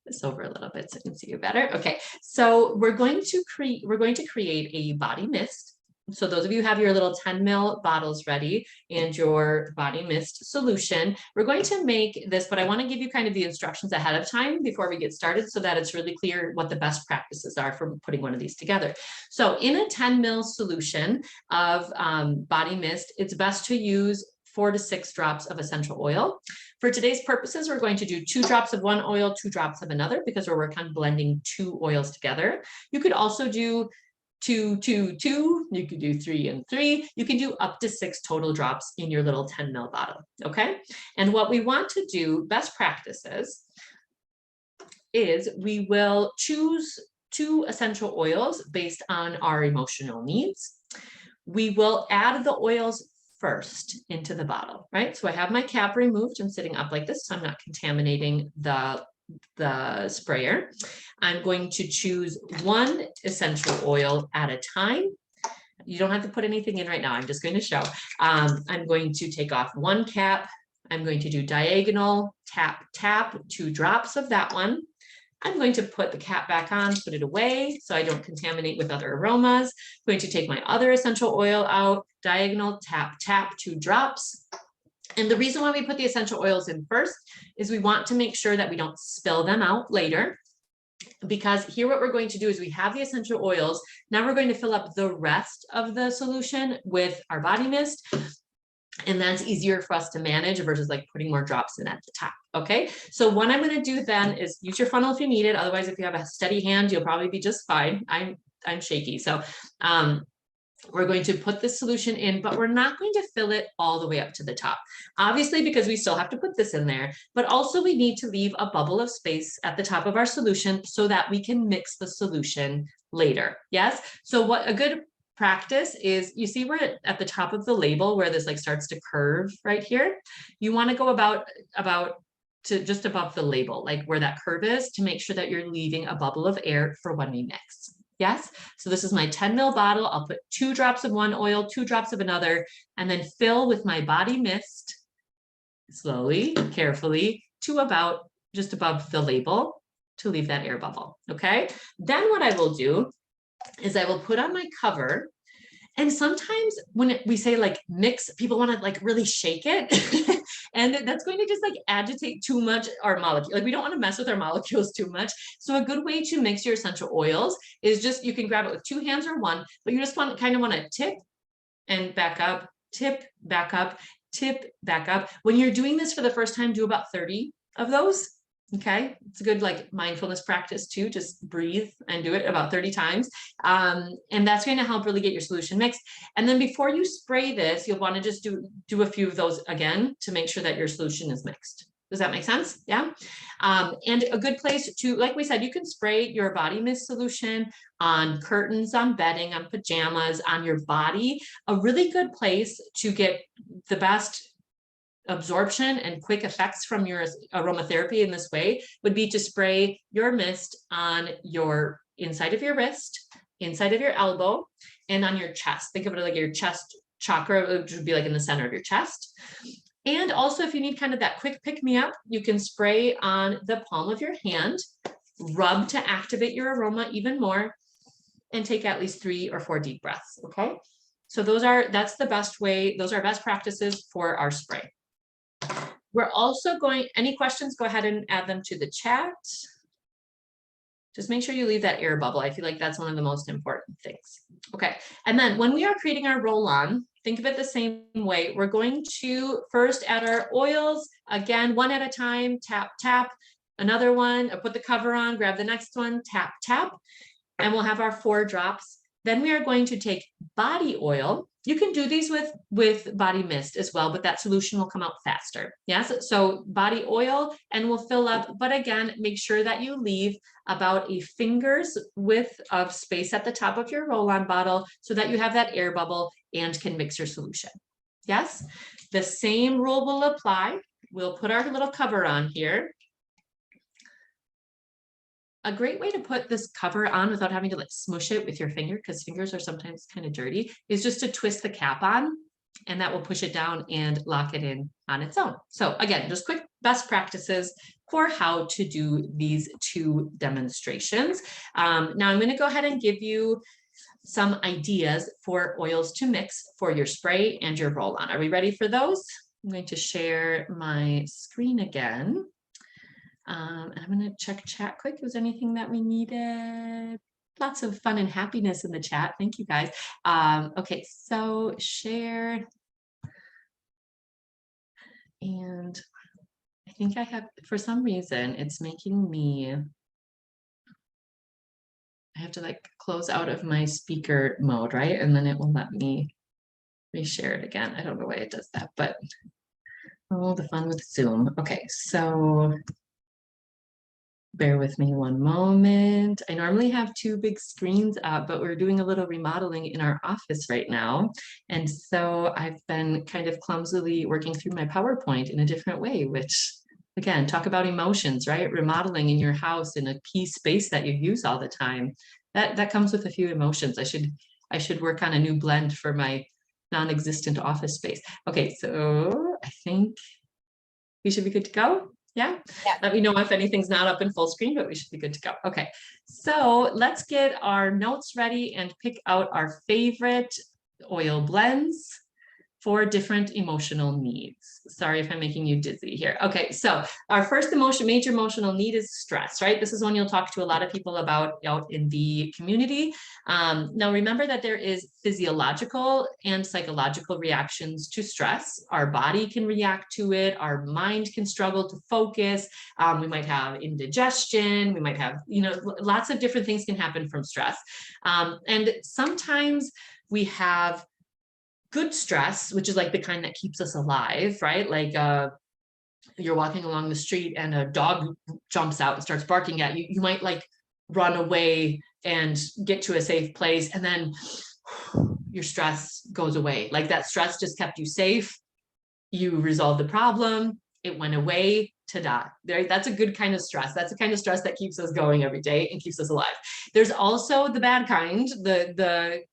this over a little bit so I can see you better. Okay, so we're going to create a body mist. So those of you who have your little 10 ml bottles ready and your body mist solution, we're going to make this, but I want to give you kind of the instructions ahead of time before we get started so that it's really clear what the best practices are for putting one of these together. So in a 10 ml solution of body mist, it's best to use 4 to 6 drops of essential oil. For today's purposes, we're going to do 2 drops of one oil, 2 drops of another, because we're working on blending 2 oils together. You could also do 2, 2, 2, you could do 3 and 3, you can do up to 6 total drops in your little 10 ml bottle, okay? And what we want to do, best practices, is we will choose 2 essential oils based on our emotional needs. We will add the oils first into the bottle, right? So I have my cap removed and sitting up like this, so I'm not contaminating the sprayer. I'm going to choose 1 essential oil at a time. You don't have to put anything in right now. I'm just going to show. I'm going to take off 1 cap. I'm going to do diagonal, tap, tap, 2 drops of that one. I'm going to put the cap back on, put it away so I don't contaminate with other aromas. I'm going to take my other essential oil out, diagonal, tap, tap, 2 drops. And the reason why we put the essential oils in first is we want to make sure that we don't spill them out later. Because here what we're going to do is we have the essential oils. Now we're going to fill up the rest of the solution with our body mist. And that's easier for us to manage versus like putting more drops in at the top. Okay, so what I'm going to do then is use your funnel if you need it. Otherwise, if you have a steady hand, you'll probably be just fine. I'm shaky. So we're going to put this solution in, but we're not going to fill it all the way up to the top. Obviously, because we still have to put this in there, but also we need to leave a bubble of space at the top of our solution so that we can mix the solution later. Yes. So what a good practice is, you see where at the top of the label where this like starts to curve right here, you want to go about to just above the label, like where that curve is, to make sure that you're leaving a bubble of air for when we mix. Yes, so this is my 10 ml bottle. I'll put 2 drops of one oil, 2 drops of another, and then fill with my body mist slowly, carefully, to about just above the label to leave that air bubble. Okay, then what I will do is I will put on my cover. And sometimes when we say like mix, people want to like really shake it. And that's going to just like agitate too much our molecule. Like we don't want to mess with our molecules too much. So a good way to mix your essential oils is just, you can grab it with 2 hands or 1, but you just want to tip and back up, tip, back up, tip, back up. When you're doing this for the first time, do about 30 of those. Okay, it's a good like mindfulness practice too. Just breathe and do it about 30 times. And that's going to help really get your solution mixed. And then before you spray this, you'll want to just do a few of those again to make sure that your solution is mixed. Does that make sense? Yeah. And a good place to, like we said, you can spray your body mist solution on curtains, on bedding, on pajamas, on your body. A really good place to get the best absorption and quick effects from your aromatherapy in this way would be to spray your mist on your inside of your wrist, inside of your elbow, and on your chest. Think of it like your chest chakra, which would be like in the center of your chest. And also, if you need kind of that quick pick me up, you can spray on the palm of your hand, rub to activate your aroma even more, and take at least 3 or 4 deep breaths. Okay. So that's the best way. Those are best practices for our spray. We're also any questions, go ahead and add them to the chat. Just make sure you leave that air bubble. I feel like that's one of the most important things. Okay. And then when we are creating our roll-on, think of it the same way. We're going to first add our oils, again, one at a time, tap, tap, another one, put the cover on, grab the next one, tap, tap, and we'll have our 4 drops. Then we are going to take body oil. You can do these with body mist as well, but that solution will come out faster. Yes, so body oil, and we'll fill up, but again, make sure that you leave about a finger's width of space at the top of your roll-on bottle so that you have that air bubble and can mix your solution. Yes, the same rule will apply. We'll put our little cover on here. A great way to put this cover on without having to like smush it with your finger, because fingers are sometimes kind of dirty, is just to twist the cap on, and that will push it down and lock it in on its own. So again, just quick best practices for how to do these 2 demonstrations. Now I'm going to go ahead and give you some ideas for oils to mix for your spray and your roll-on. Are we ready for those? I'm going to share my screen again. And I'm going to check chat quick. Was anything that we needed? Lots of fun and happiness in the chat. Thank you guys. Okay, so share. And I think I have, for some reason, it's making me, I have to like close out of my speaker mode, right? And then it will let me reshare it again. I don't know why it does that, but oh, the fun with Zoom. Okay, so bear with me one moment. I normally have 2 big screens up, but we're doing a little remodeling in our office right now. And so I've been kind of clumsily working through my PowerPoint in a different way, which again, talk about emotions, right? Remodeling in your house in a key space that you use all the time. That comes with a few emotions. I should work on a new blend for my non-existent office space. Okay, so I think we should be good to go. Yeah? Let me know if anything's not up in full screen, but we should be good to go. Okay, so let's get our notes ready and pick out our favorite oil blends for different emotional needs. Sorry if I'm making you dizzy here. Okay, so our first major emotional need is stress, right? This is one you'll talk to a lot of people about out in the community. Now remember that there is physiological and psychological reactions to stress. Our body can react to it. Our mind can struggle to focus. We might have indigestion. We might have, lots of different things can happen from stress. And sometimes we have good stress, which is like the kind that keeps us alive, right? Like you're walking along the street and a dog jumps out and starts barking at you. You might like run away and get to a safe place, and then your stress goes away. Like that stress just kept you safe. You resolved the problem. It went away. Ta-da. That's a good kind of stress. That's the kind of stress that keeps us going every day and keeps us alive. There's also the bad kind, the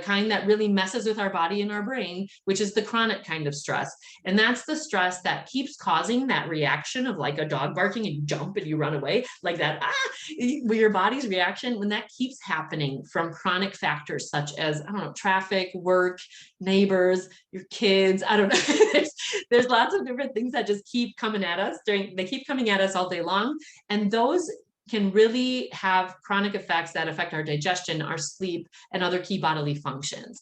kind that really messes with our body and our brain, which is the chronic kind of stress. And that's the stress that keeps causing that reaction of like a dog barking and you jump and you run away like that. Your body's reaction, when that keeps happening from chronic factors such as, I don't know, traffic, work, neighbors, your kids, I don't know. There's lots of different things that just keep coming at us they keep coming at us all day long. And those can really have chronic effects that affect our digestion, our sleep, and other key bodily functions.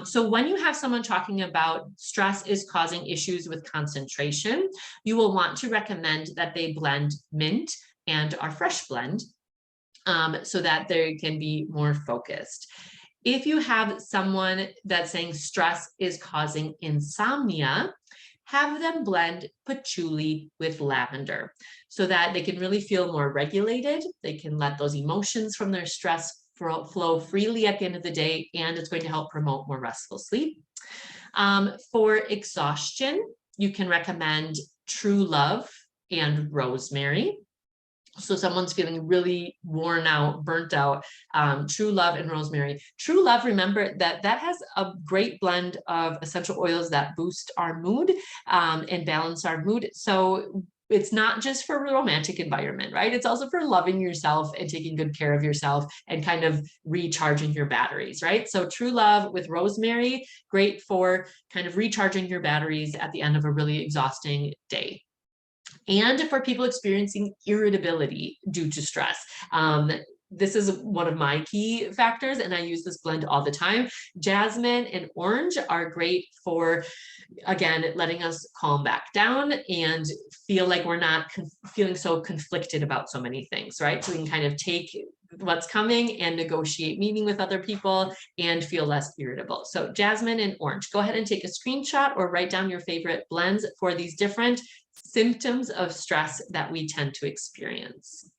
So when you have someone talking about stress is causing issues with concentration, you will want to recommend that they blend mint and our fresh blend so that they can be more focused. If you have someone that's saying stress is causing insomnia, have them blend patchouli with lavender so that they can really feel more regulated. They can let those emotions from their stress flow freely at the end of the day, and it's going to help promote more restful sleep. For exhaustion, you can recommend True Love and rosemary. So someone's feeling really worn out, burnt out, True Love and rosemary. True Love, remember that that has a great blend of essential oils that boost our mood and balance our mood. So it's not just for a romantic environment, right? It's also for loving yourself and taking good care of yourself and kind of recharging your batteries, right? So True Love with rosemary, great for kind of recharging your batteries at the end of a really exhausting day. And for people experiencing irritability due to stress. This is one of my key factors, and I use this blend all the time. Jasmine and orange are great for, again, letting us calm back down and feel like we're not feeling so conflicted about so many things, right? So we can kind of take what's coming and negotiate meeting with other people and feel less irritable. So jasmine and orange, go ahead and take a screenshot or write down your favorite blends for these different symptoms of stress that we tend to experience.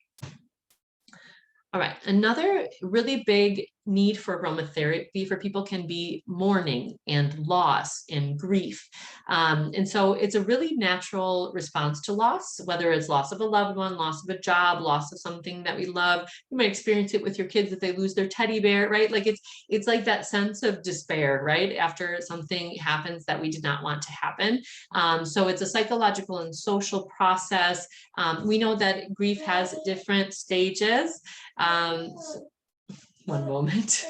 All right, another really big need for aromatherapy for people can be mourning and loss and grief. And so it's a really natural response to loss, whether it's loss of a loved one, loss of a job, loss of something that we love. You might experience it with your kids if they lose their teddy bear, right? Like it's like that sense of despair, right? After something happens that we did not want to happen. So it's a psychological and social process. We know that grief has different stages. One moment.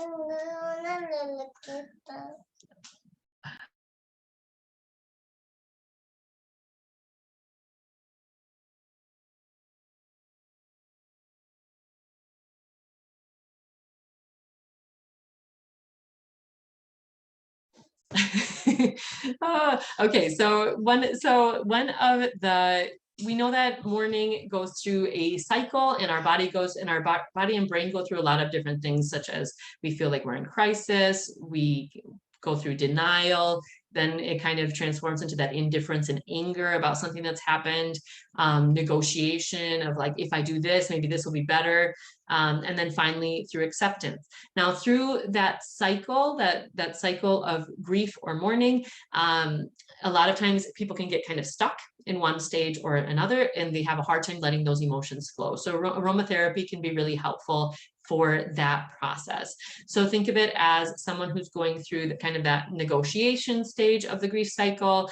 Okay, so one of the, we know that mourning goes through a cycle, and our body goes, and our body and brain go through a lot of different things, such as we feel like we're in crisis, we go through denial, then it kind of transforms into that indifference and anger about something that's happened, negotiation of like, if I do this, maybe this will be better, and then finally through acceptance. Now, through that cycle, that cycle of grief or mourning, a lot of times people can get kind of stuck in one stage or another, and they have a hard time letting those emotions flow. So aromatherapy can be really helpful for that process. So think of it as someone who's going through the kind of that negotiation stage of the grief cycle.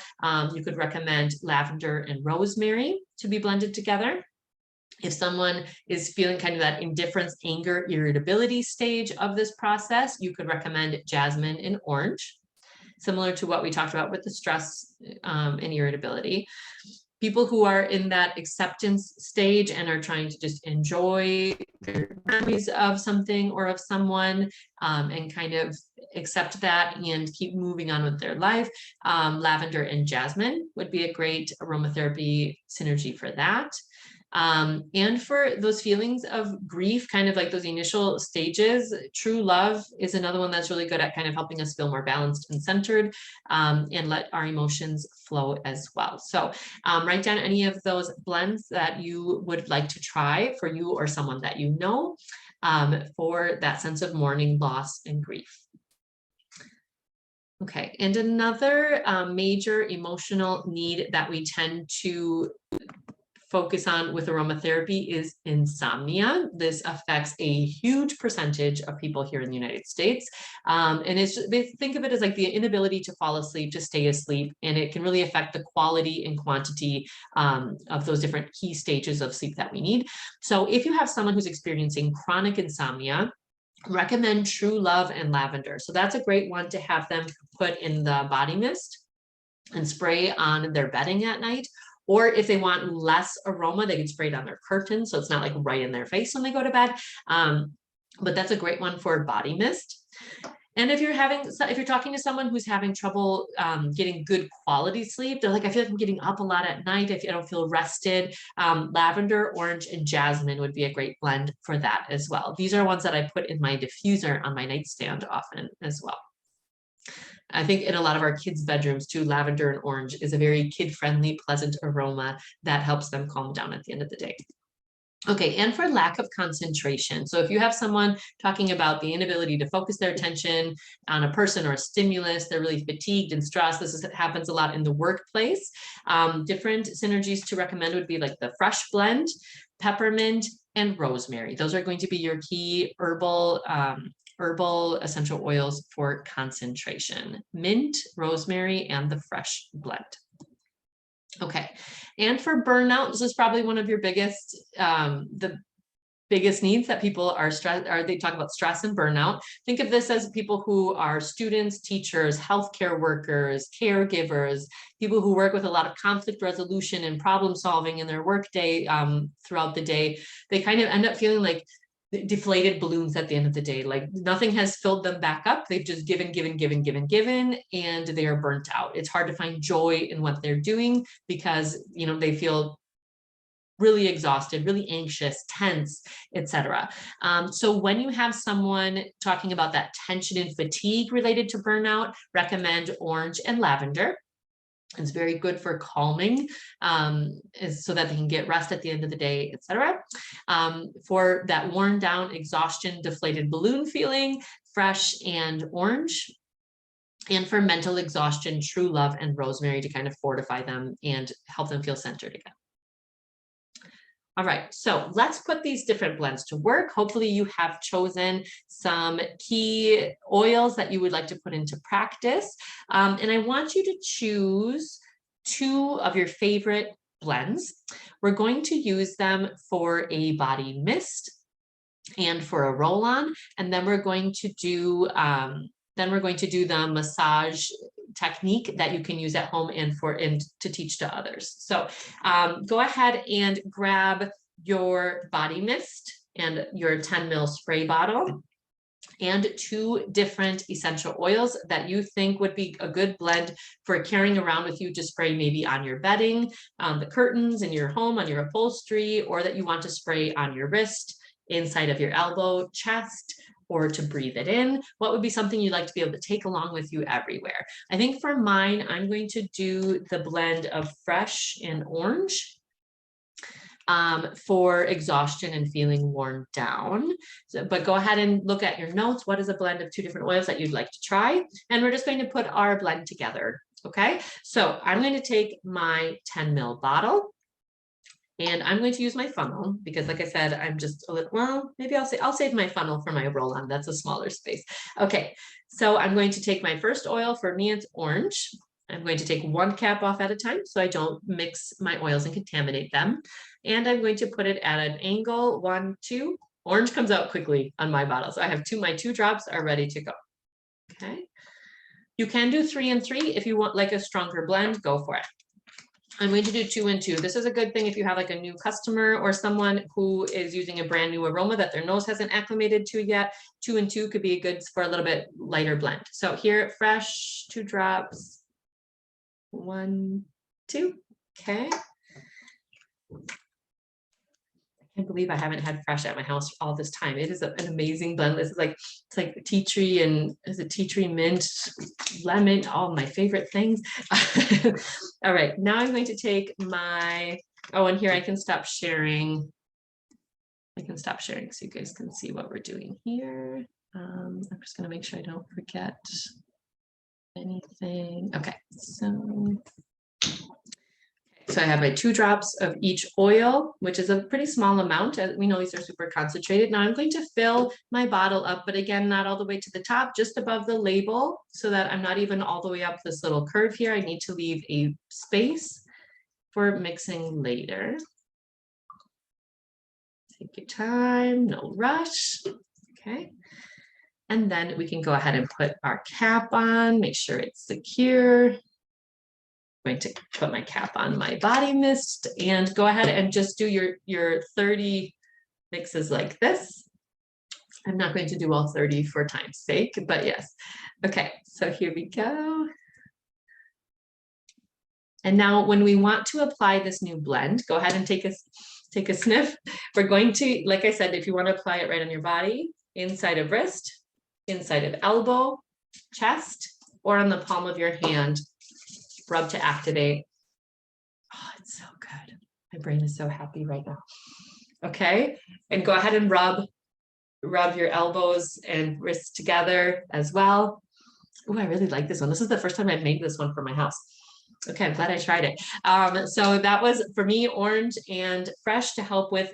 You could recommend lavender and rosemary to be blended together. If someone is feeling kind of that indifference, anger, irritability stage of this process, you could recommend jasmine and orange, similar to what we talked about with the stress and irritability. People who are in that acceptance stage and are trying to just enjoy their memories of something or of someone, and kind of accept that and keep moving on with their life, lavender and jasmine would be a great aromatherapy synergy for that. And for those feelings of grief, kind of like those initial stages, True Love is another one that's really good at kind of helping us feel more balanced and centered, and let our emotions flow as well. So write down any of those blends that you would like to try for you or someone that you know, for that sense of mourning, loss, and grief. Okay, and another major emotional need that we tend to focus on with aromatherapy is insomnia. This affects a huge percentage of people here in the United States. And they think of it as like the inability to fall asleep, to stay asleep, and it can really affect the quality and quantity of those different key stages of sleep that we need. So if you have someone who's experiencing chronic insomnia, recommend True Love and lavender. So that's a great one to have them put in the body mist and spray on their bedding at night. Or if they want less aroma, they can spray it on their curtains, so it's not like right in their face when they go to bed. But that's a great one for body mist. And if you're talking to someone who's having trouble getting good quality sleep, they're like, I feel like I'm getting up a lot at night, I don't feel rested, lavender, orange, and jasmine would be a great blend for that as well. These are ones that I put in my diffuser on my nightstand often as well. I think in a lot of our kids' bedrooms too, lavender and orange is a very kid-friendly, pleasant aroma that helps them calm down at the end of the day. Okay, and for lack of concentration. So if you have someone talking about the inability to focus their attention on a person or a stimulus, they're really fatigued and stressed. Happens a lot in the workplace. Different synergies to recommend would be like the fresh blend, peppermint, and rosemary. Those are going to be your key herbal essential oils for concentration: mint, rosemary, and the fresh blend. Okay, and for burnout, this is probably one of your biggest, the biggest needs that people are stressed, or they talk about stress and burnout. Think of this as people who are students, teachers, healthcare workers, caregivers, people who work with a lot of conflict resolution and problem solving in their workday throughout the day. They kind of end up feeling like deflated balloons at the end of the day, like nothing has filled them back up. They've just given, and they are burnt out. It's hard to find joy in what they're doing because, you know, they feel really exhausted, really anxious, tense, etc. So when you have someone talking about that tension and fatigue related to burnout, recommend orange and lavender. It's very good for calming, so that they can get rest at the end of the day, etc. For that worn down, exhaustion, deflated balloon feeling, fresh and orange. And for mental exhaustion, true love and rosemary to kind of fortify them and help them feel centered again. All right, so let's put these different blends to work. Hopefully you have chosen some key oils that you would like to put into practice. And I want you to choose 2 of your favorite blends. We're going to use them for a body mist and for a roll-on, and then we're going to do the massage technique that you can use at home and to teach to others. So go ahead and grab your body mist and your 10 ml spray bottle and 2 different essential oils that you think would be a good blend for carrying around with you to spray maybe on your bedding, on the curtains in your home, on your upholstery, or that you want to spray on your wrist, inside of your elbow, chest, or to breathe it in. What would be something you'd like to be able to take along with you everywhere? I think for mine, I'm going to do the blend of fresh and orange for exhaustion and feeling worn down. So, but go ahead and look at your notes. What is a blend of 2 different oils that you'd like to try? And we're just going to put our blend together. Okay, so I'm going to take my 10 ml bottle. And I'm going to use my funnel because, like I said, I'm just a little, well, maybe I'll save my funnel for my roll-on. That's a smaller space. Okay, so I'm going to take my first oil. For me, it's orange. I'm going to take 1 cap off at a time so I don't mix my oils and contaminate them. And I'm going to put it at an angle, 1, 2. Orange comes out quickly on my bottle. So I have my 2 drops are ready to go. Okay. You can do 3 and 3 if you want like a stronger blend, go for it. I'm going to do 2 and 2. This is a good thing if you have like a new customer or someone who is using a brand new aroma that their nose hasn't acclimated to yet. 2 and 2 could be good for a little bit lighter blend. So here, fresh, 2 drops, 1, 2. Okay. I can't believe I haven't had fresh at my house all this time. It is an amazing blend. This is like, it's like tea tree and is it tea tree, mint, lemon, all my favorite things. All right, now I'm going to take my, oh, and here I can stop sharing. I can stop sharing so you guys can see what we're doing here. I'm just gonna make sure I don't forget anything. Okay, so I have my 2 drops of each oil, which is a pretty small amount. As we know, these are super concentrated. Now I'm going to fill my bottle up, but again, not all the way to the top, just above the label so that I'm not even all the way up this little curve here. I need to leave a space for mixing later. Take your time, no rush. Okay. And then we can go ahead and put our cap on, make sure it's secure. Going to put my cap on my body mist and go ahead and just do your 30 mixes like this. I'm not going to do all 30 for time's sake, but yes. Okay, so here we go. And now when we want to apply this new blend, go ahead and take a sniff. We're going to, like I said, if you want to apply it right on your body, inside of wrist, inside of elbow, chest, or on the palm of your hand, rub to activate. Oh, it's so good. My brain is so happy right now. Okay, and go ahead and rub your elbows and wrists together as well. Oh, I really like this one. This is the first time I've made this one for my house. Okay, I'm glad I tried it. So that was for me, orange and fresh to help with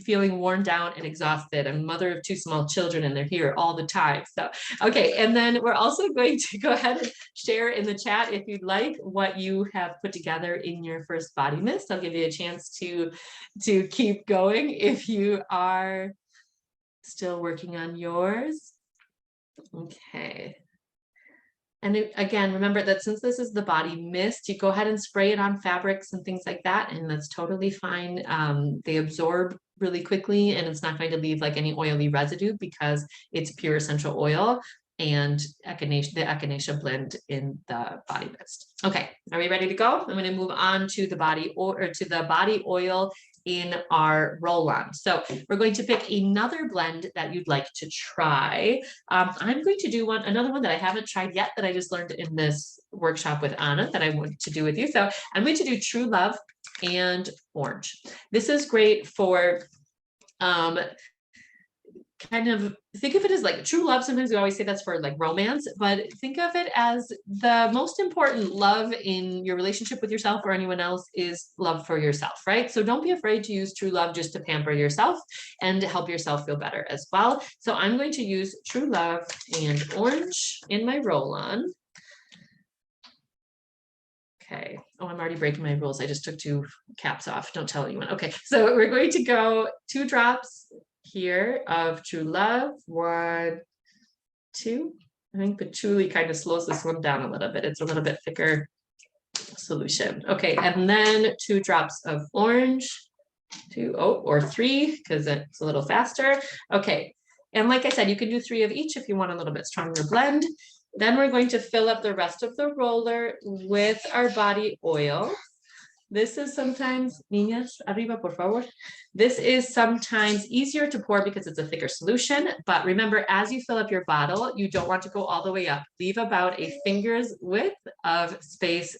feeling worn down and exhausted. I'm a mother of 2 small children and they're here all the time. So, okay. And then we're also going to go ahead and share in the chat, if you'd like, what you have put together in your first body mist. I'll give you a chance to keep going if you are still working on yours. Okay. And again, remember that since this is the body mist, you go ahead and spray it on fabrics and things like that, and that's totally fine. They absorb really quickly, and it's not going to leave like any oily residue because it's pure essential oil and the echinacea blend in the body mist. Okay, are we ready to go? I'm going to move on to the body oil in our roll-on. So we're going to pick another blend that you'd like to try. I'm going to do another one that I haven't tried yet that I just learned in this workshop with Anna that I want to do with you. So I'm going to do True Love and Orange. This is great for kind of think of it as like true love. Sometimes we always say that's for like romance, but think of it as the most important love in your relationship with yourself or anyone else is love for yourself, right? So don't be afraid to use true love just to pamper yourself and to help yourself feel better as well. So I'm going to use True Love and Orange in my roll-on. Okay. Oh, I'm already breaking my rules. I just took 2 caps off. Don't tell anyone. Okay. So we're going to go 2 drops here of True Love. 1, 2. I think patchouli kind of slows this one down a little bit. It's a little bit thicker solution. Okay. And then 2 drops of orange. 2, or 3, because it's a little faster. Okay. And like I said, you can do 3 of each if you want a little bit stronger blend. Then we're going to fill up the rest of the roller with our body oil. This is sometimes, niñas, arriba, por favor. This is sometimes easier to pour because it's a thicker solution. But remember, as you fill up your bottle, you don't want to go all the way up. Leave about a finger's width of space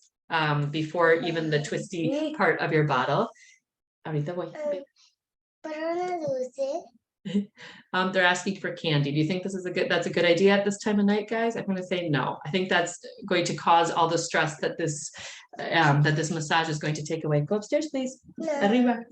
before even the twisty part of your bottle. Ahorita voy. They're asking for candy. Do you think that's a good idea at this time of night, guys? I'm going to say no. I think that's going to cause all the stress that this massage is going to take away. Go upstairs, please. No. Arriba.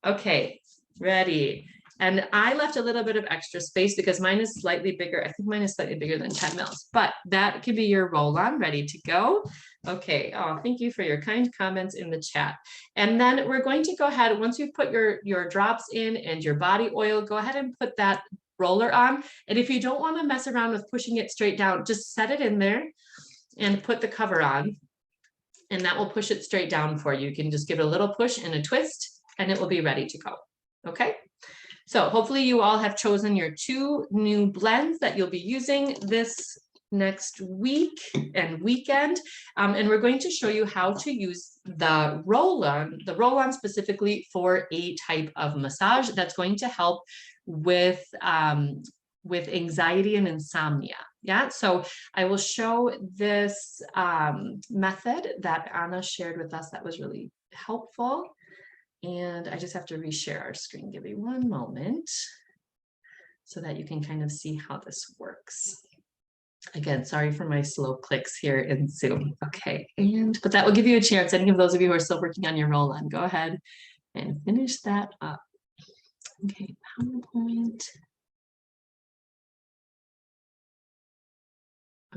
Okay, ready. And I left a little bit of extra space because mine is slightly bigger. I think mine is slightly bigger than 10 mils, but that can be your roll-on ready to go. Okay. Oh, thank you for your kind comments in the chat. And then we're going to go ahead, once you've put your drops in and your body oil, go ahead and put that roller on. And if you don't want to mess around with pushing it straight down, just set it in there and put the cover on. And that will push it straight down for you. You can just give it a little push and a twist and it will be ready to go. Okay. So hopefully you all have chosen your 2 new blends that you'll be using this next week and weekend. And we're going to show you how to use the roll-on specifically for a type of massage that's going to help with anxiety and insomnia. Yeah, so I will show this method that Anna shared with us that was really helpful. And I just have to reshare our screen. Give me one moment so that you can kind of see how this works. Again, sorry for my slow clicks here in Zoom. Okay, but that will give you a chance. Any of those of you who are still working on your roll-on, go ahead and finish that up. Okay, PowerPoint.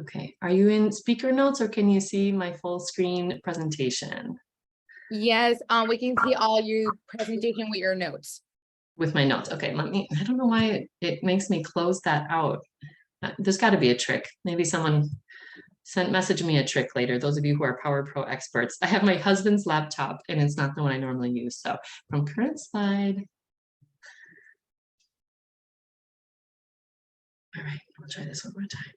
Okay, are you in speaker notes or can you see my full screen presentation? Yes, we can see all your presentation with your notes. With my notes. Okay, I don't know why it makes me close that out. There's got to be a trick. Maybe someone message me a trick later. Those of you who are Power Pro experts. I have my husband's laptop and it's not the one I normally use. So from current slide. All right, I'll try this one more time.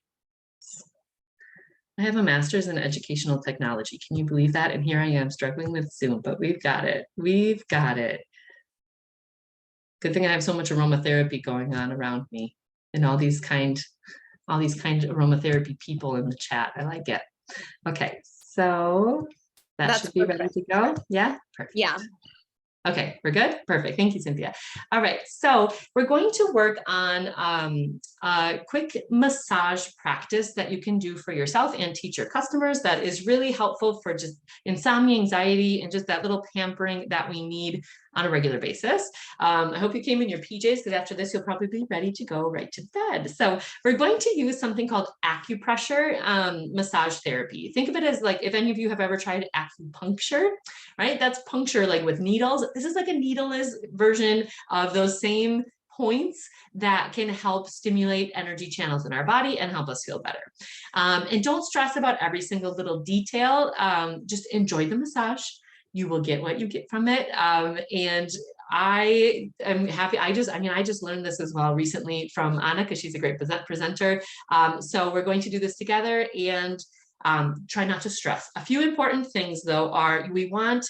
I have a master's in educational technology. Can you believe that? And here I am struggling with Zoom, but we've got it. We've got it. Good thing I have so much aromatherapy going on around me and all these kind aromatherapy people in the chat. I like it. Okay, so that should be ready to go. Yeah, perfect. Yeah. Okay, we're good? Perfect. Thank you, Cynthia. All right, so we're going to work on a quick massage practice that you can do for yourself and teach your customers that is really helpful for just insomnia, anxiety, and just that little pampering that we need on a regular basis. I hope you came in your PJs because after this, you'll probably be ready to go right to bed. So we're going to use something called acupressure massage therapy. Think of it as like, if any of you have ever tried acupuncture, right? That's puncture like with needles. This is like a needleless version of those same points that can help stimulate energy channels in our body and help us feel better. And don't stress about every single little detail. Just enjoy the massage. You will get what you get from it. And I am happy. I just learned this as well recently from Anna because she's a great presenter. So we're going to do this together and try not to stress. A few important things though are we want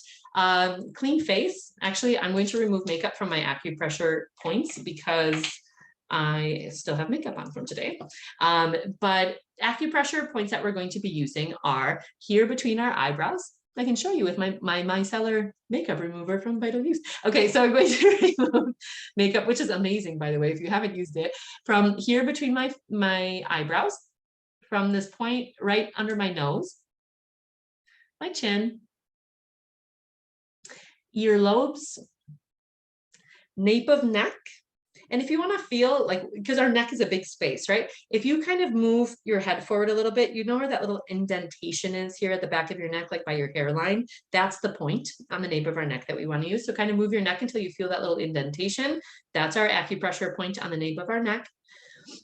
clean face. Actually, I'm going to remove makeup from my acupressure points because I still have makeup on from today. But acupressure points that we're going to be using are here between our eyebrows. I can show you with my micellar makeup remover from Vital Use. Okay, so I'm going to remove makeup, which is amazing, by the way, if you haven't used it, from here between my eyebrows, from this point right under my nose, my chin, earlobes, nape of neck. And if you want to feel like, because our neck is a big space, right? If you kind of move your head forward a little bit, you know where that little indentation is here at the back of your neck, like by your hairline. That's the point on the nape of our neck that we want to use. So kind of move your neck until you feel that little indentation. That's our acupressure point on the nape of our neck.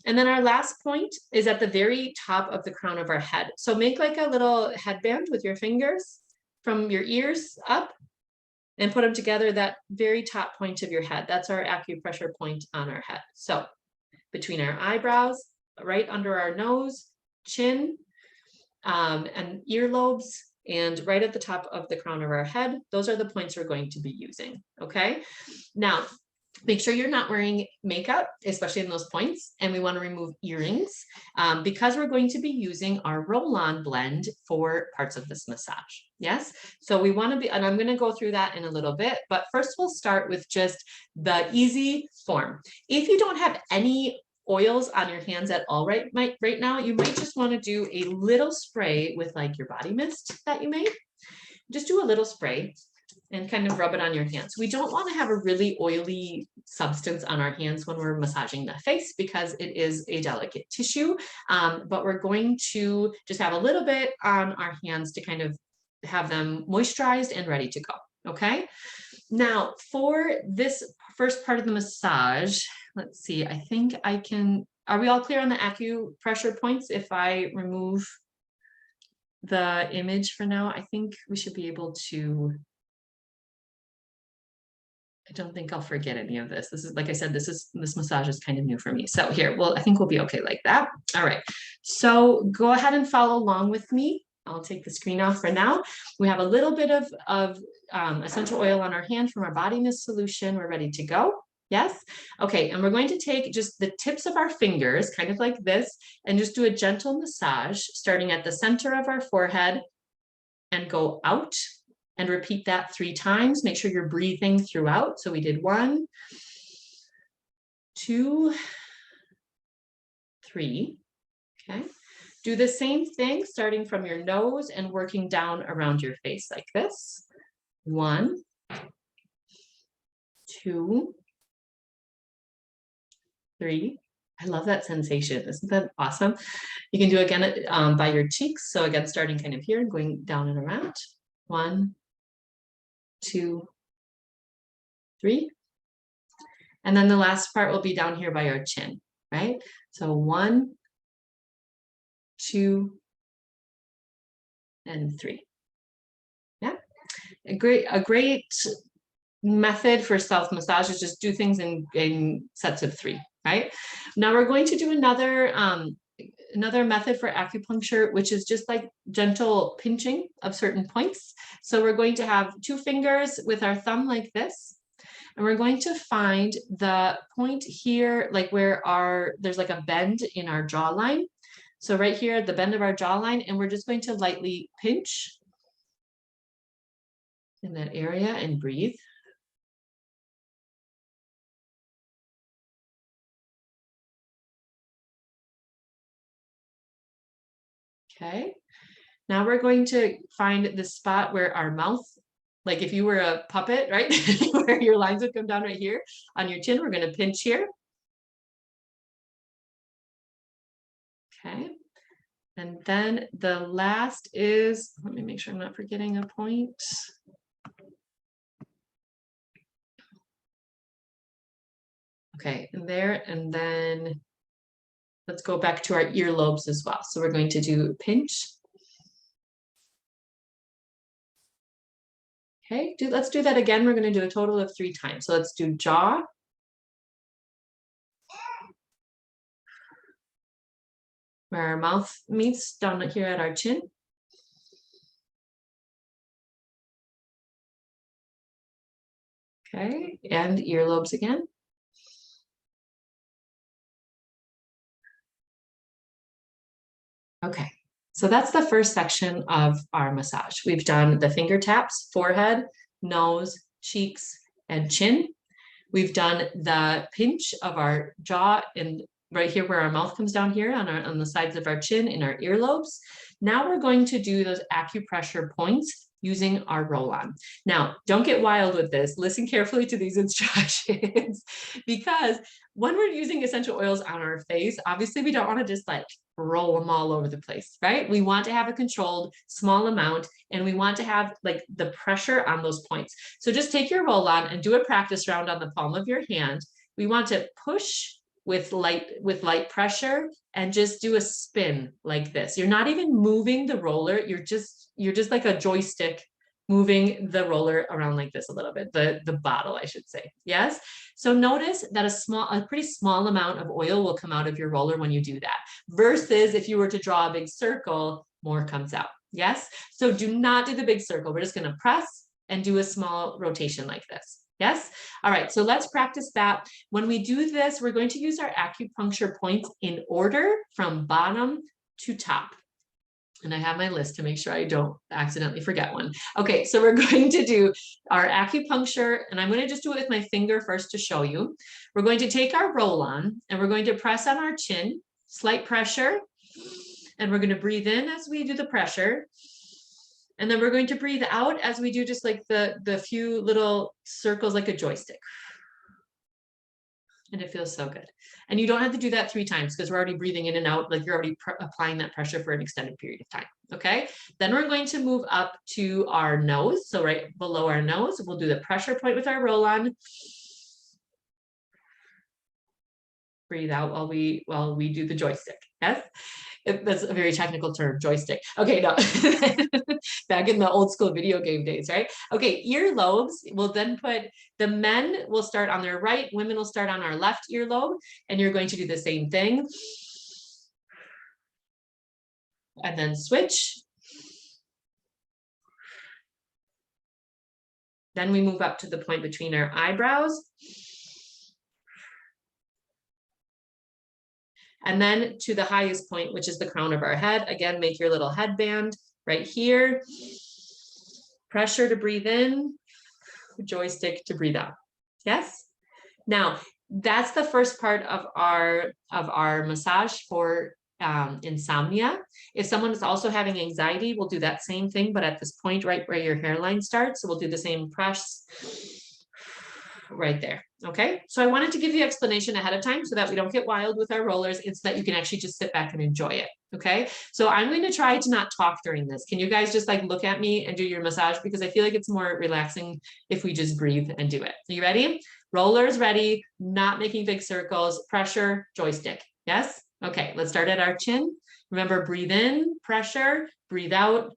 And then our last point is at the very top of the crown of our head. So make like a little headband with your fingers from your ears up and put them together, that very top point of your head. That's our acupressure point on our head. So between our eyebrows, right under our nose, chin, and earlobes, and right at the top of the crown of our head, those are the points we're going to be using, okay? Now, make sure you're not wearing makeup, especially in those points, and we want to remove earrings because we're going to be using our roll-on blend for parts of this massage. Yes, so we want to be, and I'm going to go through that in a little bit, but first we'll start with just the easy form. If you don't have any oils on your hands at all right now, you might just want to do a little spray with like your body mist that you made. Just do a little spray and kind of rub it on your hands. We don't want to have a really oily substance on our hands when we're massaging the face because it is a delicate tissue, but we're going to just have a little bit on our hands to kind of have them moisturized and ready to go, okay? Now, for this first part of the massage, let's see, I think I can, are we all clear on the acupressure points? If I remove the image for now, I think we should be able to, I don't think I'll forget any of this. This is, like I said, this massage is kind of new for me. So here, well, I think we'll be okay like that. All right, so go ahead and follow along with me. I'll take the screen off for now. We have a little bit of essential oil on our hand from our body mist solution. We're ready to go. Yes? Okay, and we're going to take just the tips of our fingers, kind of like this, and just do a gentle massage, starting at the center of our forehead and go out. And repeat that 3 times. Make sure you're breathing throughout. So we did 1, 2, 3. Okay. Do the same thing starting from your nose and working down around your face like this. 1, 2, 3. I love that sensation. Isn't that awesome? You can do again by your cheeks. So again, starting kind of here and going down and around. 1, 2, 3. And then the last part will be down here by our chin, right? So 1, 2, and 3. Yeah, a great method for self-massage is just do things in sets of 3, right? Now we're going to do another method for acupuncture, which is just like gentle pinching of certain points. So we're going to have 2 fingers with our thumb like this. And we're going to find the point here, like where there's like a bend in our jawline. So right here at the bend of our jawline, and we're just going to lightly pinch in that area and breathe. Okay. Now we're going to find the spot where our mouth like if you were a puppet, right? Where your lines would come down right here on your chin. We're going to pinch here. Okay. And then the last is, let me make sure I'm not forgetting a point. Okay, and there, and then let's go back to our earlobes as well. So we're going to do pinch. Okay, let's do that again. We're going to do a total of 3 times. So let's do jaw. Where our mouth meets down here at our chin. Okay, and earlobes again. Okay, so that's the first section of our massage. We've done the finger taps, forehead, nose, cheeks, and chin. We've done the pinch of our jaw and right here where our mouth comes down here on the sides of our chin in our earlobes. Now we're going to do those acupressure points using our roll-on. Now, don't get wild with this. Listen carefully to these instructions because when we're using essential oils on our face, obviously we don't want to just like roll them all over the place, right? We want to have a controlled small amount and we want to have like the pressure on those points. So just take your roll-on and do a practice round on the palm of your hand. We want to push with light pressure and just do a spin like this. You're not even moving the roller. You're just like a joystick moving the roller around like this a little bit, the bottle, I should say. Yes. So notice that a pretty small amount of oil will come out of your roller when you do that, versus if you were to draw a big circle, more comes out. Yes. So do not do the big circle. We're just going to press and do a small rotation like this. Yes. All right. So let's practice that. When we do this, we're going to use our acupuncture points in order from bottom to top. And I have my list to make sure I don't accidentally forget one. Okay, so we're going to do our acupuncture, and I'm going to just do it with my finger first to show you. We're going to take our roll-on, and we're going to press on our chin, slight pressure, and we're going to breathe in as we do the pressure. And then we're going to breathe out as we do just like the few little circles like a joystick. And it feels so good. And you don't have to do that 3 times because we're already breathing in and out, like you're already applying that pressure for an extended period of time. Okay. Then we're going to move up to our nose. So right below our nose, we'll do the pressure point with our roll-on. Breathe out while we do the joystick. Yes. That's a very technical term, joystick. Okay, no, back in the old school video game days, right? Okay, earlobes, we'll then put, the men will start on their right, women will start on our left earlobe, and you're going to do the same thing. And then switch. Then we move up to the point between our eyebrows. And then to the highest point, which is the crown of our head. Again, make your little headband right here. Pressure to breathe in, joystick to breathe out. Yes? Now, that's the first part of our massage for insomnia. If someone is also having anxiety, we'll do that same thing, but at this point right where your hairline starts. So we'll do the same press right there. Okay, so I wanted to give you explanation ahead of time so that we don't get wild with our rollers. It's that you can actually just sit back and enjoy it. Okay, so I'm going to try to not talk during this. Can you guys just like look at me and do your massage? Because I feel like it's more relaxing if we just breathe and do it. Are you ready? Rollers ready, not making big circles, pressure, joystick. Yes? Okay, let's start at our chin. Remember, breathe in, pressure, breathe out,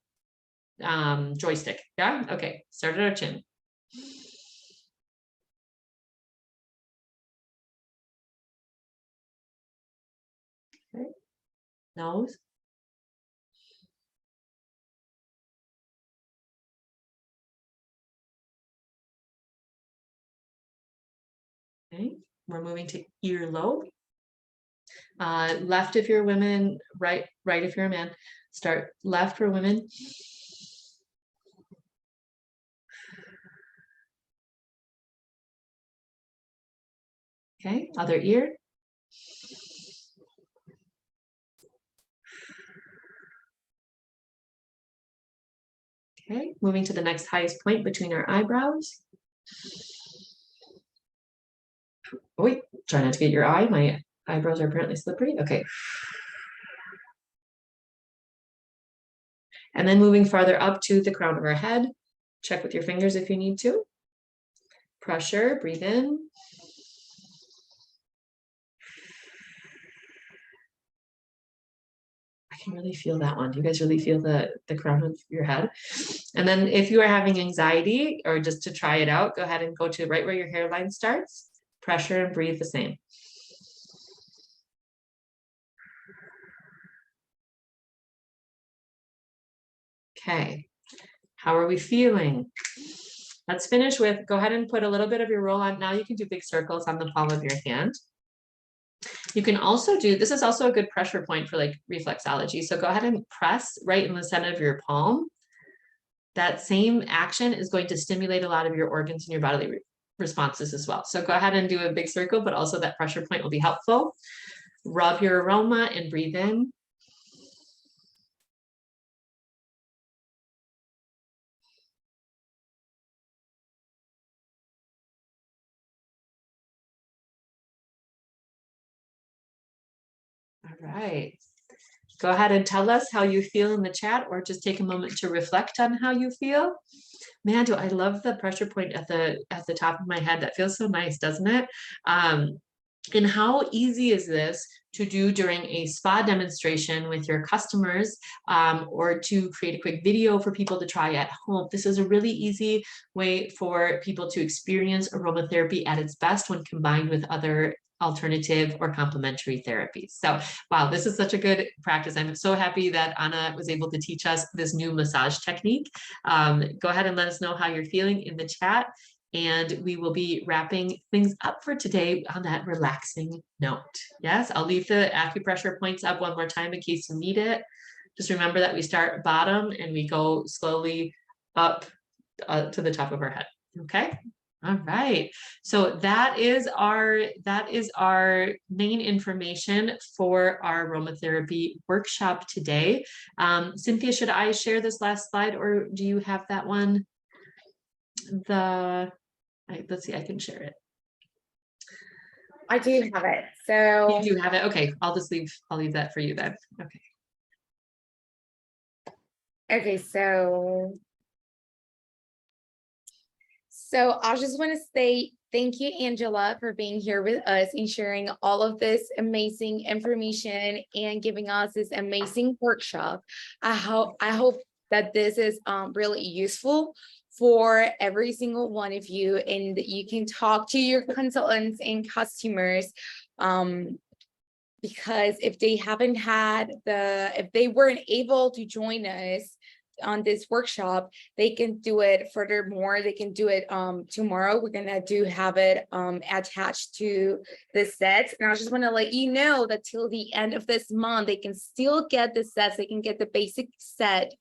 joystick. Yeah? Okay, start at our chin. Okay. Nose. Okay, we're moving to earlobe. Left if you're women, right if you're a man. Start left for women. Okay, other ear. Okay, moving to the next highest point between our eyebrows. Oh, wait, try not to get your eye. My eyebrows are apparently slippery. Okay. And then moving farther up to the crown of our head. Check with your fingers if you need to. Pressure, breathe in. I can really feel that one. Do you guys really feel the crown of your head? And then if you are having anxiety or just to try it out, go ahead and go to right where your hairline starts. Pressure and breathe the same. Okay, how are we feeling? Let's finish with, go ahead and put a little bit of your roll on. Now you can do big circles on the palm of your hand. You can also do, this is also a good pressure point for like reflexology. So go ahead and press right in the center of your palm. That same action is going to stimulate a lot of your organs and your bodily responses as well. So go ahead and do a big circle, but also that pressure point will be helpful. Rub your aroma and breathe in. All right. Go ahead and tell us how you feel in the chat, or just take a moment to reflect on how you feel. Man, do I love the pressure point at the top of my head. That feels so nice, doesn't it? And how easy is this to do during a spa demonstration with your customers, or to create a quick video for people to try at home? This is a really easy way for people to experience aromatherapy at its best when combined with other alternative or complementary therapies. So, wow, this is such a good practice. I'm so happy that Anna was able to teach us this new massage technique. Go ahead and let us know how you're feeling in the chat. And we will be wrapping things up for today on that relaxing note. Yes, I'll leave the acupressure points up one more time in case you need it. Just remember that we start bottom and we go slowly up to the top of our head. Okay. All right. So that is our main information for our aromatherapy workshop today. Cynthia, should I share this last slide, or do you have that one? Let's see, I can share it. I do have it. So You do have it. Okay, I'll leave that for you then. Okay. okay, so I just want to say thank you, Angela, for being here with us and sharing all of this amazing information and giving us this amazing workshop. I hope that this is really useful for every single one of you, and you can talk to your consultants and customers, because if they weren't able to join us on this workshop, they can do it furthermore. They can do it tomorrow. We're gonna have it attached to the sets. And I just want to let you know that till the end of this month, they can still get the sets. They can get the basic set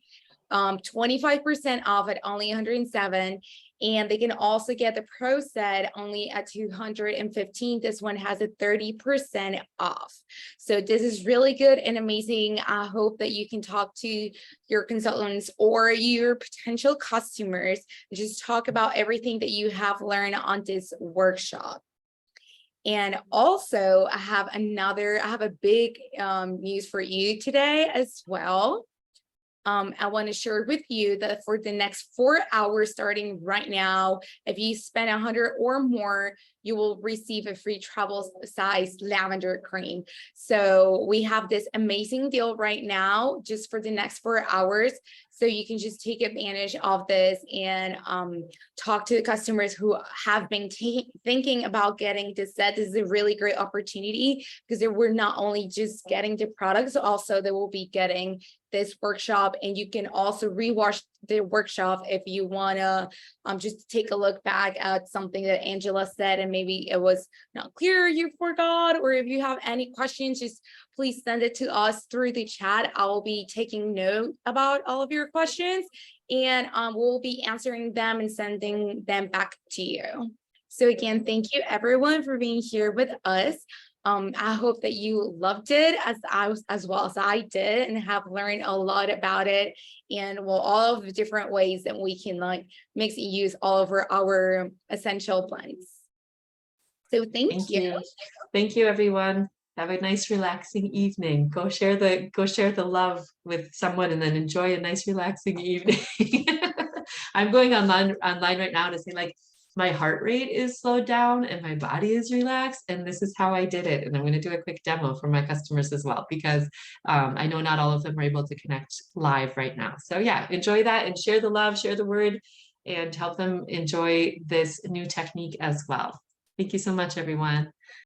25% off at only $107, and they can also get the pro set only at $215. This one has a 30% off. So this is really good and amazing. I hope that you can talk to your consultants or your potential customers and just talk about everything that you have learned on this workshop. And also I have a big news for you today as well. I want to share with you that for the next 4 hours starting right now, if you spend 100 or more, you will receive a free travel size lavender cream. So we have this amazing deal right now just for the next 4 hours. So you can just take advantage of this and talk to the customers who have been thinking about getting this set. This is a really great opportunity because we're not only just getting the products, also they will be getting this workshop, and you can also rewatch the workshop if you want to just take a look back at something that Angela said and maybe it was not clear, you forgot, or if you have any questions, just please send it to us through the chat. I will be taking note about all of your questions, and we'll be answering them and sending them back to you. So again, thank you everyone for being here with us. I hope that you loved it as well as I did, and have learned a lot about it, and well, all of the different ways that we can like mix and use all over our essential blends. So thank Thank you. you. Thank you, everyone. Have a nice, relaxing evening. Go share the love with someone, and then enjoy a nice, relaxing evening. I'm going online right now to say, like, my heart rate is slowed down and my body is relaxed, and this is how I did it. And I'm going to do a quick demo for my customers as well, because I know not all of them are able to connect live right now. So yeah, enjoy that and share the love, share the word, and help them enjoy this new technique as well. Thank you so much, everyone.